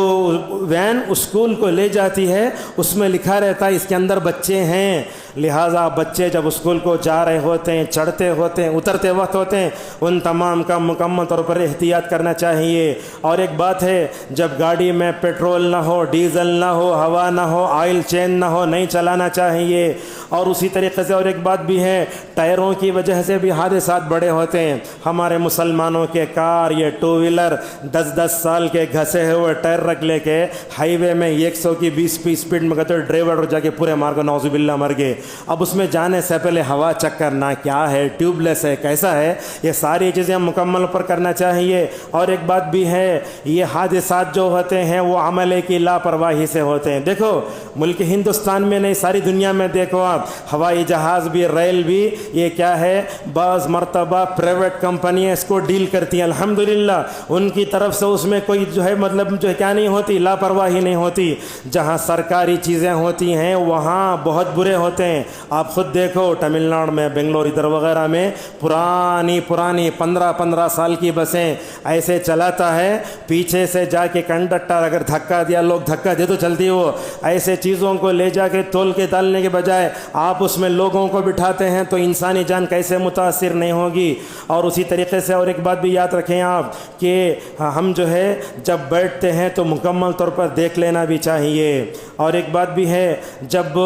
وین اسکول کو لے جاتی ہے اس میں لکھا رہتا ہے اس کے اندر بچے ہیں, لہٰذا بچے جب اسکول کو جا رہے ہوتے ہیں, چڑھتے ہوتے ہیں, اترتے وقت ہوتے ہیں, ان تمام کا مکمل طور پر احتیاط کرنا چاہیے. اور ایک بات ہے, جب گاڑی میں پیٹرول نہ ہو, ڈیزل نہ ہو, ہوا نہ ہو, آئل چین نہ ہو, نہیں چلانا چاہیے. اور اسی طریقے سے اور ایک بات بھی ہے, ٹائروں کی وجہ سے بھی حادثات بڑے ہوتے ہیں. ہمارے مسلمانوں کے کار, یہ ٹو ویلر 10-10 سال کے گھسے ہوئے ٹائر رکھ لے کے ہائی وے میں 100 کی 20 کی اسپیڈ میں گئے تو ڈرائیور جا کے پورے مار کو نعوذ باللہ مر گئے. اب اس میں جانے سے پہلے ہوا چیک کرنا, کیا ہے, ٹیوب لیس ہے, کیسا ہے, یہ ساری چیزیں مکمل پر کرنا چاہیے. اور ایک بات بھی ہے, یہ حادثات جو ہوتے ہیں وہ عملے کی لاپرواہی سے ہوتے ہیں. دیکھو ملک ہندوستان میں نہیں, ساری دنیا میں دیکھو آپ, ہوائی جہاز بھی, ریل بھی, یہ کیا ہے, بعض مرتبہ پرائیویٹ کمپنیاں اس کو ڈیل کرتی ہیں. الحمدللہ ان کی طرف سے اس میں کوئی جو ہے مطلب جو ہے کیا نہیں ہوتی, لاپرواہی نہیں ہوتی. جہاں سرکاری چیزیں ہوتی ہیں وہاں بہت برے ہوتے ہیں. آپ خود دیکھو تمل ناڈو میں, بنگلور ادھر وغیرہ میں پرانی 15 سال کی بسیں ایسے چلاتا ہے, پیچھے سے جا کے کنڈکٹر اگر دھکا دیا, لوگ دھکا دے تو چلتی, وہ ایسے چیزوں کو لے جا کے تول کے ڈالنے کے بجائے آپ اس میں لوگوں کو بٹھاتے ہیں تو انسانی جان کیسے متاثر نہیں ہوگی. اور اسی طریقے سے اور ایک بات بھی یاد رکھیں آپ کہ ہم جو ہے جب بیٹھتے ہیں تو مکمل طور پر دیکھ لینا بھی چاہیے. اور ایک بات بھی ہے, جب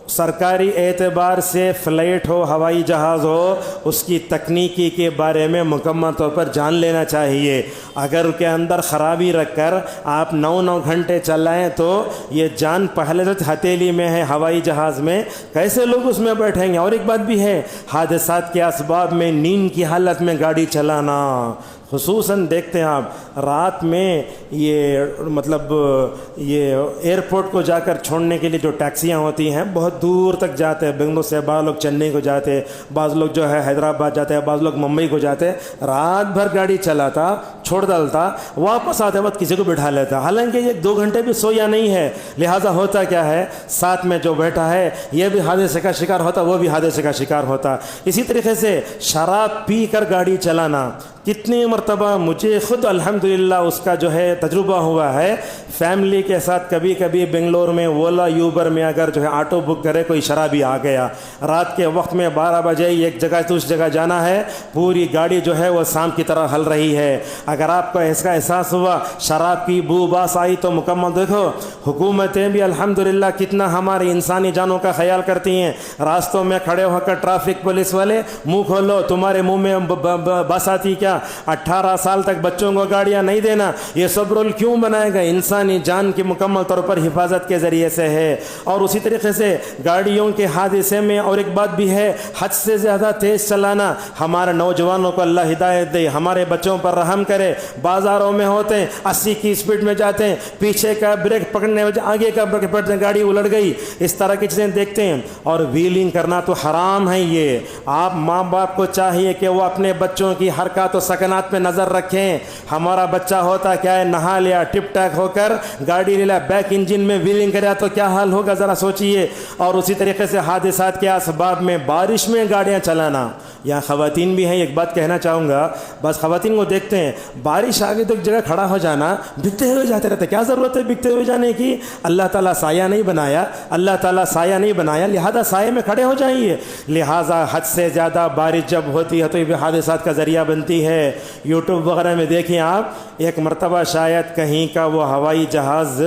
سرکاری اعتبار سے فلائٹ ہو, ہوائی جہاز ہو, اس کی تکنیکی کے بارے میں مکمل طور پر جان لینا چاہیے. اگر کے اندر خرابی رکھ کر آپ 9 گھنٹے چلائیں تو یہ جان پہلے سے ہتھیلی میں ہے ہوائی جہاز میں, کیسے لوگ اس میں بیٹھیں گے. اور ایک بات بھی ہے, حادثات کے اسباب میں نیند کی حالت میں گاڑی چلانا, خصوصاً دیکھتے ہیں آپ رات میں یہ مطلب یہ ایئرپورٹ کو جا کر چھوڑنے کے لیے جو ٹیکسیاں ہوتی ہیں بہت دور تک جاتے ہیں. بنگلور سے بعض لوگ چنئی کو جاتے, بعض لوگ جو ہے حیدرآباد جاتے ہیں, بعض لوگ ممبئی کو جاتے. رات بھر گاڑی چلاتا, چھوڑ ڈالتا, واپس آتے وقت کسی کو بٹھا لیتا, حالانکہ یہ 2 گھنٹے بھی سویا نہیں ہے. لہٰذا ہوتا کیا ہے, ساتھ میں جو بیٹھا ہے یہ بھی حادثے کا شکار ہوتا, وہ بھی حادثے کا شکار ہوتا. اسی طریقے سے شراب پی کر گاڑی چلانا, کتنی مرتبہ مجھے خود الحمدللہ اس کا جو ہے تجربہ ہوا ہے. فیملی کے ساتھ کبھی کبھی بنگلور میں اولا یوبر میں اگر جو ہے آٹو بک کرے, کوئی شرابی آ گیا رات کے وقت میں 12 بجے ایک جگہ سے اس جگہ جانا ہے, پوری گاڑی جو ہے وہ شام کی طرح ہل رہی ہے. اگر آپ کو اس کا احساس ہوا, شراب کی بو باس آئی تو مکمل دیکھو حکومتیں بھی الحمدللہ کتنا ہماری انسانی جانوں کا خیال کرتی ہیں. راستوں میں کھڑے ہو کر ٹریفک پولیس والے, منہ کھولو, تمہارے منہ میں بس آتی کیا, 18 سال تک بچوں کو گاڑیاں نہیں دینا. یہ سب رول کیوں بنائے گئے, انسانی جان کی مکمل طور پر حفاظت کے ذریعے سے ہے. اور اسی طریقے سے گاڑیوں کے حادثے میں اور ایک بات بھی ہے, حد سے زیادہ تیز چلانا. ہمارے نوجوانوں کو اللہ ہدایت دے, ہمارے بچوں پر رحم کرے. کرے. بازاروں میں ہوتے ہیں 80 کی اسپیڈ میں جاتے ہیں, پیچھے کا بریک پکڑنے وجہ آگے کا بریک پکڑنے گاڑی الٹ گئی, اس طرح کی چیزیں دیکھتے ہیں. اور ویلنگ کرنا تو حرام ہے. یہ آپ ماں باپ کو چاہیے کہ وہ اپنے بچوں کی حرکات و سکنات پہ نظر رکھیں. ہمارا بچہ ہوتا کیا ہے, نہا لیا ٹپ ٹاک ہو کر گاڑی لے لیا, بیک انجن میں ویلنگ کریا تو کیا حال ہوگا ذرا سوچئے. اور اسی طریقے سے حادثات کے اسباب میں بارش میں گاڑیاں چلانا. یہاں خواتین بھی ہیں, ایک بات کہنا چاہوں گا, بس خواتین کو دیکھتے ہیں بارش آگے تو ایک جگہ کھڑا ہو جانا, بکتے ہوئے جاتے رہتے. کیا ضرورت ہے بکتے ہوئے جانے کی؟ اللہ تعالیٰ سایہ نہیں بنایا, اللہ تعالیٰ سایہ نہیں بنایا, لہذا سایہ میں کھڑے ہو جائیے. لہذا حد سے زیادہ بارش جب ہوتی ہے تو یہ بھی حادثات کا ذریعہ بنتی ہے. یوٹیوب وغیرہ میں دیکھیں آپ, ایک مرتبہ شاید کہیں کا وہ ہوائی جہاز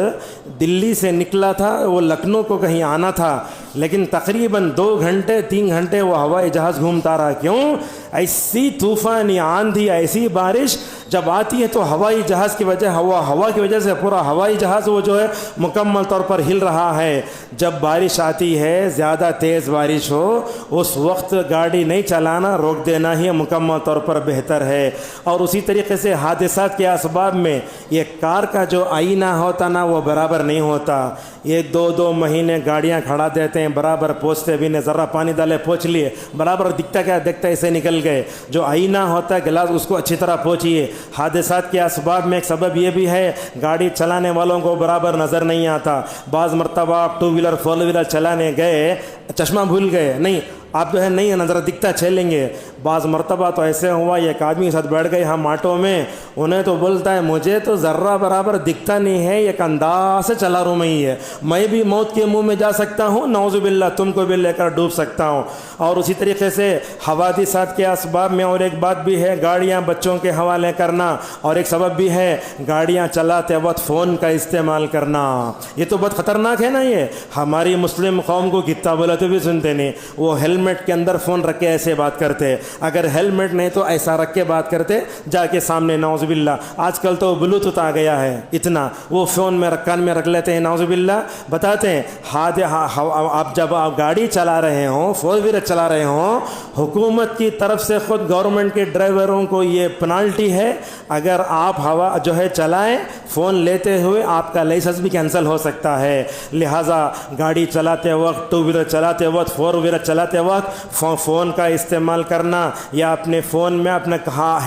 دلی سے نکلا تھا, وہ لکھنؤ کو کہیں آنا تھا, لیکن تقریباً 2 گھنٹے 3 گھنٹے وہ ہوائی جہاز گھومتا رہا. کیوں؟ ایسی طوفانی آندھی, ایسی بارش جب آتی ہے تو ہوائی جہاز کی وجہ ہوا کی وجہ سے پورا ہوائی جہاز وہ جو ہے مکمل طور پر ہل رہا ہے. جب بارش آتی ہے, زیادہ تیز بارش ہو, اس وقت گاڑی نہیں چلانا, روک دینا ہی مکمل طور پر بہتر ہے. اور اسی طریقے سے حادثات کے اسباب میں یہ کار کا جو آئینہ ہوتا نا وہ برابر نہیں ہوتا. یہ 2 مہینے گاڑیاں کھڑا دیتے ہیں, برابر پوچھتے بھی نہیں, ذرا پانی ڈالے پوچھ لیے, برابر دکھتا کیا دیکھتا ایسے نکل گئے. جو آئینہ ہوتا ہے گلاس اس کو اچھی طرح پوچھیے. حادثات کے اسباب میں ایک سبب یہ بھی ہے, گاڑی چلانے والوں کو برابر نظر نہیں آتا. بعض مرتبہ آپ 2 ویلر 4 ویلر چلانے گئے, چشمہ بھول گئے, نہیں آپ جو ہے نہیں نظر دکھتا چلیں گے. بعض مرتبہ تو ایسے ہوا, ایک آدمی کے ساتھ بیٹھ گئے ہم آٹو میں, انہیں تو بولتا ہے مجھے تو ذرہ برابر دکھتا نہیں ہے, ایک انداز سے چلا رہا ہوں میں بھی موت کے منہ میں جا سکتا ہوں, نعوذ باللہ تم کو بھی لے کر ڈوب سکتا ہوں. اور اسی طریقے سے حوادثات کے اسباب میں اور ایک بات بھی ہے, گاڑیاں بچوں کے حوالے کرنا, اور ایک سبب بھی ہے گاڑیاں چلاتے وقت فون کا استعمال کرنا. یہ تو بہت خطرناک ہے نا. یہ ہماری مسلم قوم کو کتنا بولا تو بھی سنتے نہیں, وہ ہیلمٹ کے اندر فون رکھ کے ایسے بات کرتے, اگر ہیلمٹ نہیں تو ایسا رکھ کے بات کرتے جا کے سامنے, نعوذ باللہ. آج کل تو بلوٹوتھ آ گیا ہے اتنا, وہ فون میں کان میں رکھ لیتے ہیں, نعوذ باللہ. بتاتے ہیں آپ جب آپ گاڑی چلا رہے ہوں, 4 ویلر چلا رہے ہوں, حکومت کی طرف سے خود گورنمنٹ کے ڈرائیوروں کو یہ پنالٹی ہے, اگر آپ ہوا جو ہے چلائیں فون لیتے ہوئے آپ کا لائسنس بھی کینسل ہو سکتا ہے. لہٰذا گاڑی چلاتے وقت, 2 ویلر چلاتے وقت, 4 ویلر چلاتے وقت فون کا استعمال کرنا, یا اپنے فون میں اپنا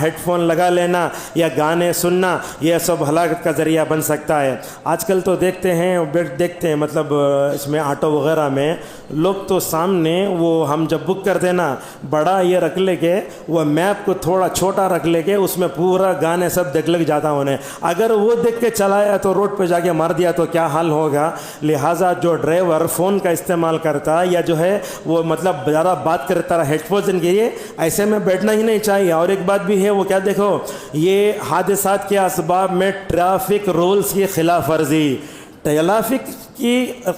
ہیڈ فون لگا لینا, یا گانے سننا, یہ سب ہلاکت کا ذریعہ بن سکتا ہے. آج کل تو دیکھتے ہیں مطلب اس میں آٹو وغیرہ میں لوگ تو سامنے وہ ہم جب بک کرتے نا, بڑا یہ رکھ لے کے, وہ میپ کو تھوڑا چھوٹا رکھ لے کے, اس میں پورا گانے سب دیکھ لگ جاتا انہیں. اگر وہ دیکھ کے چلایا تو روڈ پہ جا کے مار دیا تو کیا حال ہوگا. لہٰذا جو ڈرائیور فون کا استعمال کرتا یا جو ہے وہ مطلب زیادہ بات کرتا رہا ہیڈ فون کے لیے, ایسے میں بیٹھنا ہی نہیں چاہیے. اور ایک بات بھی ہے, وہ کیا دیکھو, یہ حادثات کے اسباب میں ٹریفک رولز کی خلاف ورزی.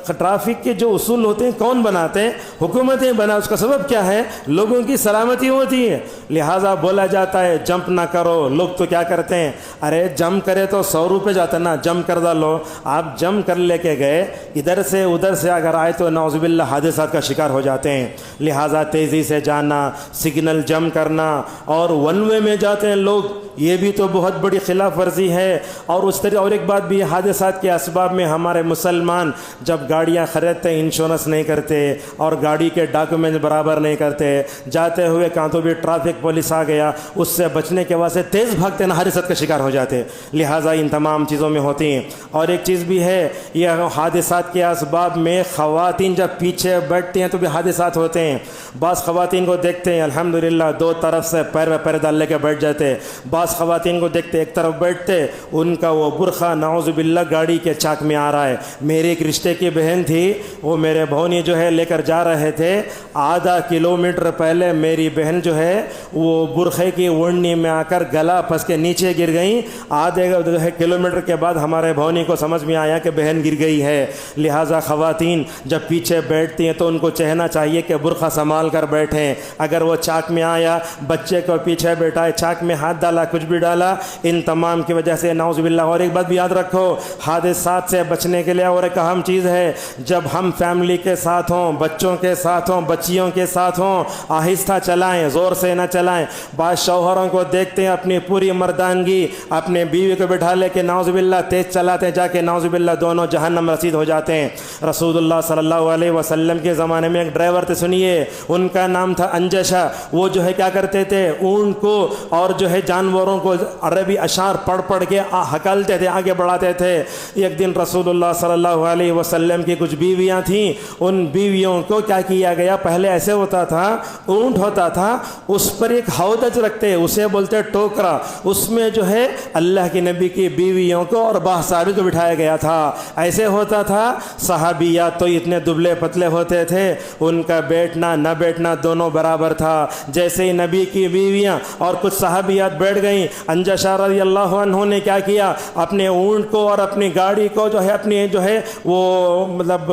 ٹرافک کے جو اصول ہوتے ہیں کون بناتے ہیں؟ حکومتیں بنا. اس کا سبب کیا ہے؟ لوگوں کی سلامتی ہوتی ہے. لہٰذا بولا جاتا ہے جمپ نہ کرو. لوگ تو کیا کرتے ہیں, ارے جمپ کرے تو 100 روپے جاتا نا, جمپ کر ڈالو. آپ جمپ کر لے کے گئے, ادھر سے ادھر سے اگر آئے تو نعوذ باللہ حادثات کا شکار ہو جاتے ہیں. لہٰذا تیزی سے جانا, سگنل جمپ کرنا, اور 1 وے میں جاتے ہیں لوگ, یہ بھی تو بہت بڑی خلاف ورزی ہے. اور اس طرح اور ایک بات بھی, حادثات کے اسباب میں ہمارے مسلمان جب گاڑیاں خریدتے ہیں انشورنس نہیں کرتے, اور گاڑی کے ڈاکومنٹ برابر نہیں کرتے, جاتے ہوئے کہاں تو بھی ٹریفک پولیس آ گیا, اس سے بچنے کے واسطے تیز بھاگتے ہیں, حادثات کا شکار ہو جاتے. لہٰذا ان تمام چیزوں میں ہوتی ہیں. اور ایک چیز بھی ہے, یہ حادثات کے اسباب میں خواتین جب پیچھے بیٹھتی ہیں تو بھی حادثات ہوتے ہیں. بعض خواتین کو دیکھتے ہیں الحمدللہ 2 طرف سے پیر میں پیر ڈال لے کے بیٹھ جاتے. بعض خواتین کو دیکھتے ایک طرف بیٹھتے, ان کا وہ برقع نعوذ باللہ گاڑی کے چاک میں آ رہا ہے. میرے ایک رشتے کی بہن تھی, وہ میرے بھونی جو ہے لے کر جا رہے تھے, آدھا کلومیٹر پہلے میری بہن جو ہے وہ برقعے کی اوڑھنی میں آ کر گلا پھنس کے نیچے گر گئیں. آدھے کلومیٹر کے بعد ہمارے بھونی کو سمجھ میں آیا کہ بہن گر گئی ہے. لہٰذا خواتین جب پیچھے بیٹھتی ہیں تو ان کو چاہنا چاہیے کہ برقع سنبھال کر بیٹھیں. اگر وہ چاک میں آیا, بچے کو پیچھے بیٹھائے, چاک میں ہاتھ ڈالا, کچھ بھی ڈالا، ان تمام کی وجہ سے نعوذ باللہ۔ اور ایک بات بھی یاد رکھو، حادثات سے بچنے کے لیے اور ایک اہم چیز ہے، جب ہم فیملی کے ساتھ ہوں، بچوں کے ساتھ ہوں، بچیوں کے ساتھ ہوں، آہستہ چلائیں، زور سے نہ چلائیں۔ بعض شوہروں کو دیکھتے ہیں اپنی پوری مردانگی اپنے بیوی کو بٹھا لے کے نعوذ باللہ تیز چلاتے ہیں، جا کے نعوذ باللہ دونوں جہنم رسید ہو جاتے ہیں۔ رسول اللہ صلی اللہ علیہ وسلم کے زمانے میں ایک ڈرائیور تھے، سنیے، ان کا نام تھا انجشہ۔ وہ جو ہے کیا کرتے تھے، اونٹ کو اور جو ہے جانوروں کو عربی اشعار پڑھ پڑھ کے ہکلتے تھے، آگے بڑھاتے تھے۔ ایک دن رسول اللہ صلی اللہ علیہ وسلم کی کچھ بیویاں تھیں، ان بیویوں کو کیا کیا گیا، پہلے ایسے ہوتا تھا، اونٹ ہوتا تھا، اس پر ایک ہودج رکھتے، اسے بولتے ٹوکرا، اس میں جو ہے اللہ کے نبی کی بیویوں کو اور صحابی کو بٹھایا گیا تھا۔ ایسے ہوتا تھا، صحابیات تو اتنے دبلے پتلے ہوتے تھے، ان کا بیٹھنا نہ بیٹھنا دونوں برابر تھا۔ جیسے ہی نبی کی بیویاں اور کچھ صحابیات بیٹھ گئیں، انجشہ رضی اللہ عنہ نے کیا کیا، اپنے اونٹ کو اور اپنی گاڑی کو جو ہے اپنی جو ہے وہ مطلب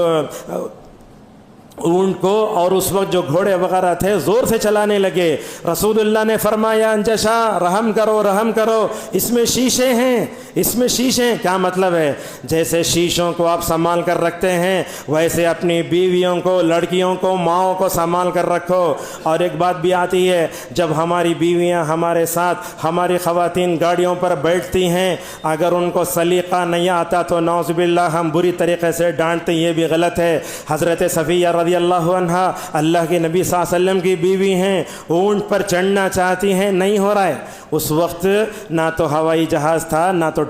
اونٹ کو اور اس وقت جو گھوڑے وغیرہ تھے زور سے چلانے لگے۔ رسول اللہ نے فرمایا انجشہ رحم کرو رحم کرو، اس میں شیشے ہیں، اس میں شیشے ہیں۔ کیا مطلب ہے، جیسے شیشوں کو آپ سنبھال کر رکھتے ہیں ویسے اپنی بیویوں کو، لڑکیوں کو، ماؤں کو سنبھال کر رکھو۔ اور ایک بات بھی آتی ہے، جب ہماری بیویاں ہمارے ساتھ، ہماری خواتین گاڑیوں پر بیٹھتی ہیں، اگر ان کو سلیقہ نہیں آتا تو نعوذ باللہ ہم بری طریقے سے ڈانٹتے، یہ بھی غلط ہے۔ حضرت صفیہ رضی اللہ عنہ اللہ کے نبی صلی اللہ علیہ وسلم کی بیوی ہیں، اونٹ پر چڑھنا چاہتی ہیں، نہیں ہو رہا ہے۔ اس وقت نہ تو ہوائی جہاز تھا، نہ تو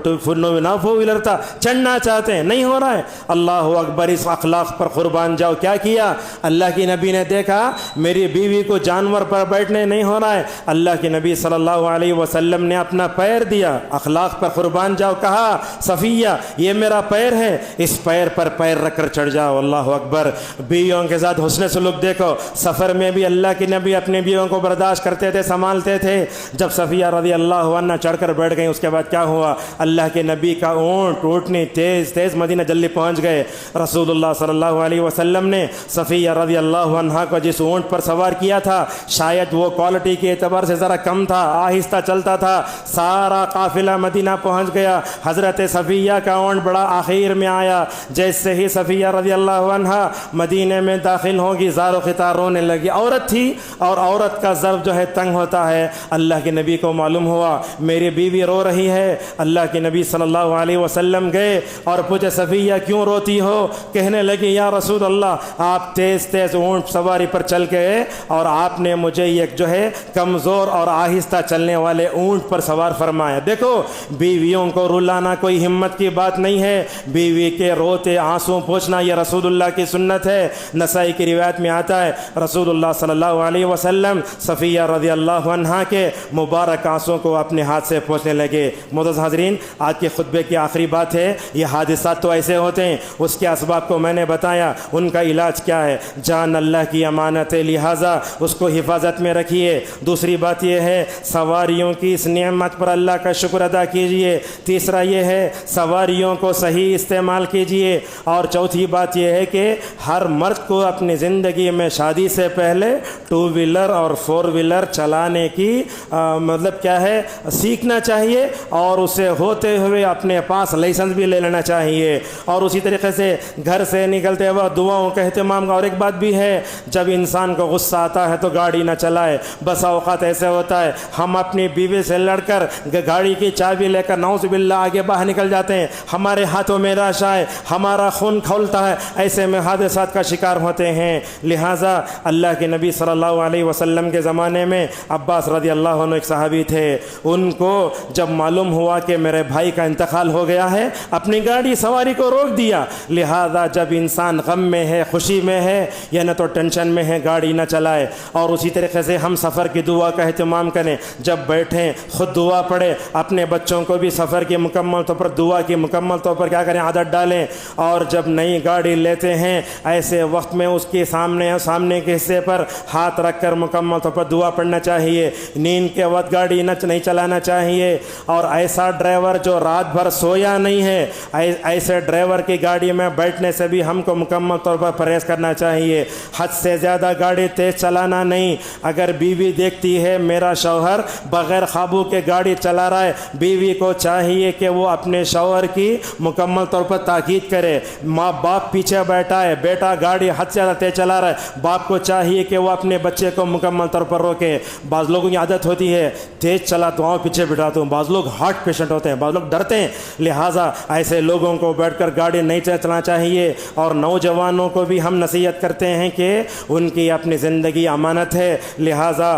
نہ فور ویلر تھا، چڑھنا چاہتے ہیں، نہیں ہو رہا ہے۔ اللہ اکبر، اس اخلاق پر قربان جاؤ۔ کیا کیا، اللہ کے نبی نے دیکھا میری بیوی کو جانور پر بیٹھنے نہیں ہو رہا ہے، اللہ کے نبی صلی اللہ علیہ وسلم نے اپنا پیر دیا، اخلاق پر قربان جاؤ، کہا صفیہ یہ میرا پیر ہے، اس پیر پر پیر رکھ کر چڑھ جاؤ۔ اللہ اکبر۔ بیویوں کے ساتھ حسن سلوک دیکھو، سفر میں بھی اللہ کے نبی اپنی بیویوں کو برداشت کرتے تھے، سنبھالتے تھے۔ جب صفیہ رضی اللہ عنہ چڑھ کر بیٹھ گئیں، اس کے بعد کیا ہوا، اللہ کے نبی کا اونٹنی تیز تیز مدینہ جلدی پہنچ گئے۔ رسول اللہ صلی اللہ علیہ وسلم نے صفیہ رضی اللہ عنہ کو جس اونٹ پر سوار کیا تھا، شاید وہ کوالٹی کے اعتبار سے ذرا کم تھا، آہستہ چلتا تھا، سارا قافلہ مدینہ پہنچ گیا۔ حضرت صفیہ کا اونٹ بڑا آخر میں آیا۔ جیسے ہی صفیہ رضی اللہ عنہ مدینے میں داخل ہوگی، زار و خطار رونے لگی۔ عورت تھی اور عورت کا ضرب جو ہے تنگ ہوتا ہے۔ اللہ کے نبی کو معلوم ہوا میری بیوی رو رہی ہے۔ اللہ کے نبی صلی اللہ علیہ وسلم گئے اور پوچھے صفیہ کیوں روتی ہو؟ کہنے لگی یا رسول اللہ آپ تیز تیز اونٹ سواری پر چل گئے اور آپ نے مجھے ایک جو ہے کمزور اور آہستہ چلنے والے اونٹ پر سوار فرمایا۔ دیکھو بیویوں کو رلانا کوئی ہمت کی بات نہیں ہے، بیوی کے روتے آنسو پوچھنا یہ رسول اللہ کی سنت ہے۔ نسائی کی روایت میں آتا ہے رسول اللہ صلی اللہ علیہ وسلم صفیہ رضی اللہ عنہ کے مبارک آنسوں کو اپنے ہاتھ سے پوچھنے لگے۔ معزز حاضرین، آج کے خطبے کی آخری بات ہے، یہ حادثات تو ایسے ہوتے ہیں، اس کے اسباب کو میں نے بتایا، ان کا علاج کیا ہے۔ جان اللہ کی امانت ہے، لہٰذا اس کو حفاظت میں رکھیے۔ دوسری بات یہ ہے سواریوں کی اس نعمت پر اللہ کا شکر ادا کیجیے۔ تیسرا یہ ہے سواریوں کو صحیح استعمال کیجیے۔ اور چوتھی بات یہ ہے کہ ہر مرد کو اپنی زندگی میں شادی سے پہلے 2 ویلر اور 4 ویلر چلانے کی مطلب کیا ہے سیکھنا چاہیے، اور اسے ہوتے ہوئے اپنے پاس لائسنس بھی لے لینا چاہیے۔ اور اسی طریقے سے گھر سے نکلتے وقت دعاؤں کا اہتمام کا۔ اور ایک بات بھی ہے، جب انسان کو غصہ آتا ہے تو گاڑی نہ چلائے۔ بس اوقات ایسے ہوتا ہے ہم اپنی بیوی سے لڑ کر گاڑی کی چابی لے کر نعوذ باللہ آگے باہر نکل جاتے ہیں، ہمارے ہاتھوں میں رش آئے، ہمارا خون کھولتا ہے، ایسے میں حادثات کا شکار ہوتے ہیں۔ لہٰذا اللہ کے نبی صلی اللہ علیہ وسلم کے زمانے میں عباس رضی اللہ عنہ ایک صحابی تھے، ان کو جب معلوم ہوا کہ میرے بھائی کا انتقال ہو گیا ہے، اپنی گاڑی سواری کو روک دیا۔ لہذا جب انسان غم میں ہے، خوشی میں ہے یا نہ تو ٹینشن میں ہے، گاڑی نہ چلائے۔ اور اسی طریقے سے ہم سفر کی دعا کا اہتمام کریں، جب بیٹھیں خود دعا پڑھیں، اپنے بچوں کو بھی سفر کی مکمل طور پر دعا کی مکمل طور پر کیا کریں عادت ڈالیں۔ اور جب نئی گاڑی لیتے ہیں ایسے وقت وقت میں اس کے سامنے کے حصے پر ہاتھ رکھ کر مکمل طور پر دعا پڑھنا چاہیے. نیند کے وقت گاڑی نہیں چلانا چاہیے. اور ایسا ڈرائیور جو رات بھر سویا نہیں ہے, ایسے ڈرائیور کی گاڑی میں بیٹھنے سے بھی ہم کو مکمل طور پر پرہیز کرنا چاہیے. حد سے زیادہ گاڑی تیز چلانا نہیں. اگر بیوی دیکھتی ہے میرا شوہر بغیر قابو کے گاڑی چلا رہا ہے, بیوی کو چاہیے کہ وہ اپنے شوہر کی مکمل طور پر تاکید کرے. ماں باپ پیچھے بیٹھا ہے, بیٹا گاڑی حد سے زیادہ تیز چلا رہا ہے, باپ کو چاہیے کہ وہ اپنے بچے کو مکمل طور پر روکے. بعض لوگوں کی عادت ہوتی ہے تیز چلاتا ہوں پیچھے بٹھاتا ہوں. بعض لوگ ہارٹ پیشنٹ ہوتے ہیں, بعض لوگ ڈرتے ہیں, لہٰذا ایسے لوگوں کو بیٹھ کر گاڑی نہیں چلانا چاہیے. اور نوجوانوں کو بھی ہم نصیحت کرتے ہیں کہ ان کی اپنی زندگی امانت ہے, لہٰذا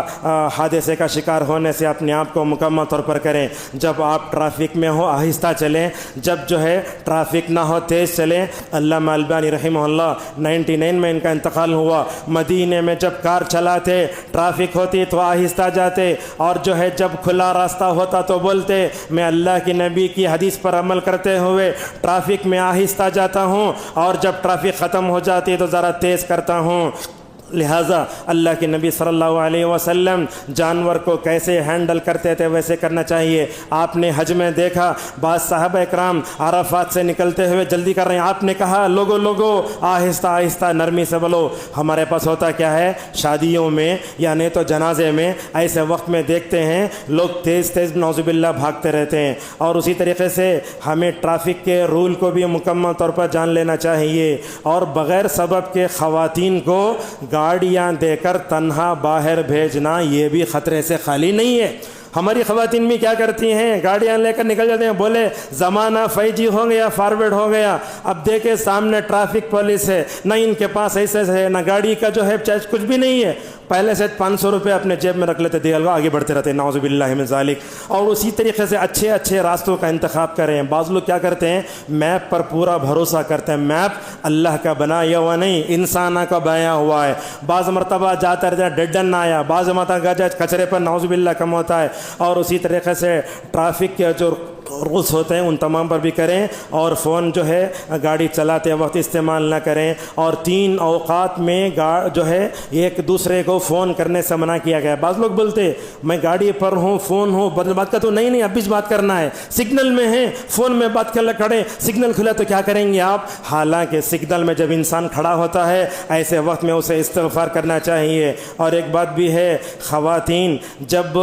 حادثے کا شکار ہونے سے اپنے آپ کو مکمل طور پر کریں. جب آپ ٹریفک میں ہو آہستہ چلیں, جب جو ہے ٹریفک نہ ہو تیز چلیں. علامہ البانی رحمہ اللہ 99 میں ان کا انتقال ہوا. مدینے میں جب کار چلاتے ٹریفک ہوتی تو آہستہ جاتے, اور جو ہے جب کھلا راستہ ہوتا تو بولتے میں اللہ کے نبی کی حدیث پر عمل کرتے ہوئے ٹریفک میں آہستہ جاتا ہوں, اور جب ٹریفک ختم ہو جاتی تو ذرا تیز کرتا ہوں. لہٰذا اللہ کے نبی صلی اللہ علیہ وسلم جانور کو کیسے ہینڈل کرتے تھے ویسے کرنا چاہیے. آپ نے حج میں دیکھا بعض صحابہ اکرام عرفات سے نکلتے ہوئے جلدی کر رہے ہیں, آپ نے کہا لوگو آہستہ آہستہ نرمی سے بولو. ہمارے پاس ہوتا کیا ہے شادیوں میں یا نہیں تو جنازے میں ایسے وقت میں دیکھتے ہیں لوگ تیز نعوذ باللہ بھاگتے رہتے ہیں. اور اسی طریقے سے ہمیں ٹریفک کے رول کو بھی مکمل طور پر جان لینا چاہیے. اور بغیر سبب کے خواتین کو گاڑیاں دے کر تنہا باہر بھیجنا یہ بھی خطرے سے خالی نہیں ہے. ہماری خواتین بھی کیا کرتی ہیں, گاڑیاں لے کر نکل جاتے ہیں, بولے زمانہ 5G ہو گیا, فارورڈ ہو گیا. اب دیکھیں سامنے ٹریفک پولیس ہے, نہ ان کے پاس ایسے ہے, نہ گاڑی کا جو ہے چارج کچھ بھی نہیں ہے, پہلے سے 500 روپے اپنے جیب میں رکھ لیتے, دیکھ آگے بڑھتے رہتے ہیں, نعوذ باللہ من ذالک. اور اسی طریقے سے اچھے راستوں کا انتخاب کریں. بعض لوگ کیا کرتے ہیں میپ پر پورا بھروسہ کرتے ہیں. میپ اللہ کا بنایا ہوا نہیں, انسانہ کا بنایا ہوا ہے. بعض مرتبہ جاتا رہتا ہے ڈیڈ اینڈ نہ آیا, بعض مرتبہ کچرے پر نعوذ باللہ کم ہوتا ہے. اور اسی طریقے سے ٹریفک کے جو رولس ہوتے ہیں ان تمام پر بھی کریں. اور فون جو ہے گاڑی چلاتے وقت استعمال نہ کریں. اور 3 اوقات میں جو ہے ایک دوسرے کو فون کرنے سے منع کیا گیا. بعض لوگ بولتے میں گاڑی پر ہوں, فون ہوں, بات کا تو نہیں اب بھی بات کرنا ہے, سگنل میں ہیں, فون میں بات کر کھڑے, سگنل کھلا تو کیا کریں گے آپ. حالانکہ سگنل میں جب انسان کھڑا ہوتا ہے ایسے وقت میں اسے استغفار کرنا چاہیے. اور ایک بات بھی ہے, خواتین جب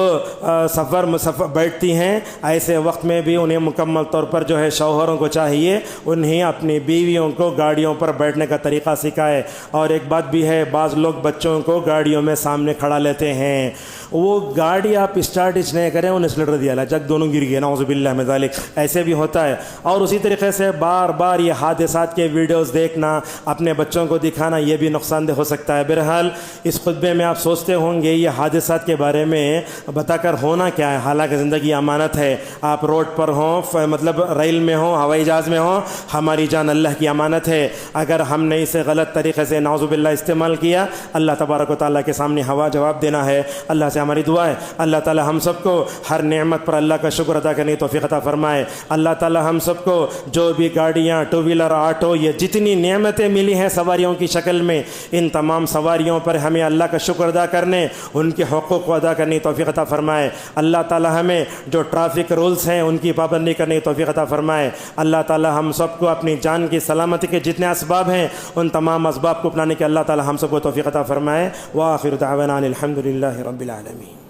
سفر بیٹھتی ہیں ایسے وقت میں بھی انہیں مکمل طور پر جو ہے شوہروں کو چاہیے انہیں اپنی بیویوں کو گاڑیوں پر بیٹھنے کا طریقہ سکھائے. اور ایک بات بھی ہے, بعض لوگ بچوں کو گاڑیوں میں سامنے کھڑا لیتے ہیں, وہ گاڑی آپ اسٹارٹ نہیں کریں, انہیں سلنڈر دیا لا جگ دونوں گر گئے, نعوذ باللہ من ذالک, ایسے بھی ہوتا ہے. اور اسی طریقے سے بار یہ حادثات کے ویڈیوز دیکھنا, اپنے بچوں کو دکھانا, یہ بھی نقصان دہ ہو سکتا ہے. بہرحال اس خطبے میں آپ سوچتے ہوں گے یہ حادثات کے بارے میں بتا کر ہونا کیا ہے, حالانکہ زندگی امانت ہے. آپ روڈ پر ہوں, مطلب ریل میں ہوں, ہوائی جہاز میں ہوں, ہماری جان اللہ کی امانت ہے. اگر ہم نے اسے غلط طریقے سے نعوذ باللہ استعمال کیا, اللہ تبارک و تعالیٰ کے سامنے جواب دینا ہے. اللہ سے ہماری دعا ہے اللہ تعالیٰ ہم سب کو ہر نعمت پر اللہ کا شکر ادا کرنے کی توفیق عطا فرمائے. اللہ تعالیٰ ہم سب کو جو بھی گاڑیاں, 2 ویلر, آٹو, یہ جتنی نعمتیں ملی ہیں سواریوں کی شکل میں, ان تمام سواریوں پر ہمیں اللہ کا شکر ادا کرنے, ان کے حقوق کو ادا کرنے کی توفیق عطا فرمائے. اللہ تعالیٰ ہمیں جو ٹریفک رولز ہیں ان کی پابندی کرنے کی توفیق عطا فرمائے. اللہ تعالیٰ ہم سب کو اپنی جان کی سلامتی کے جتنے اسباب ہیں ان تمام اسباب کو اپنانے کے اللہ تعالیٰ ہم سب کو توفیق عطا فرمائے. وآخر دعوانا الحمد للہ رب العالمین.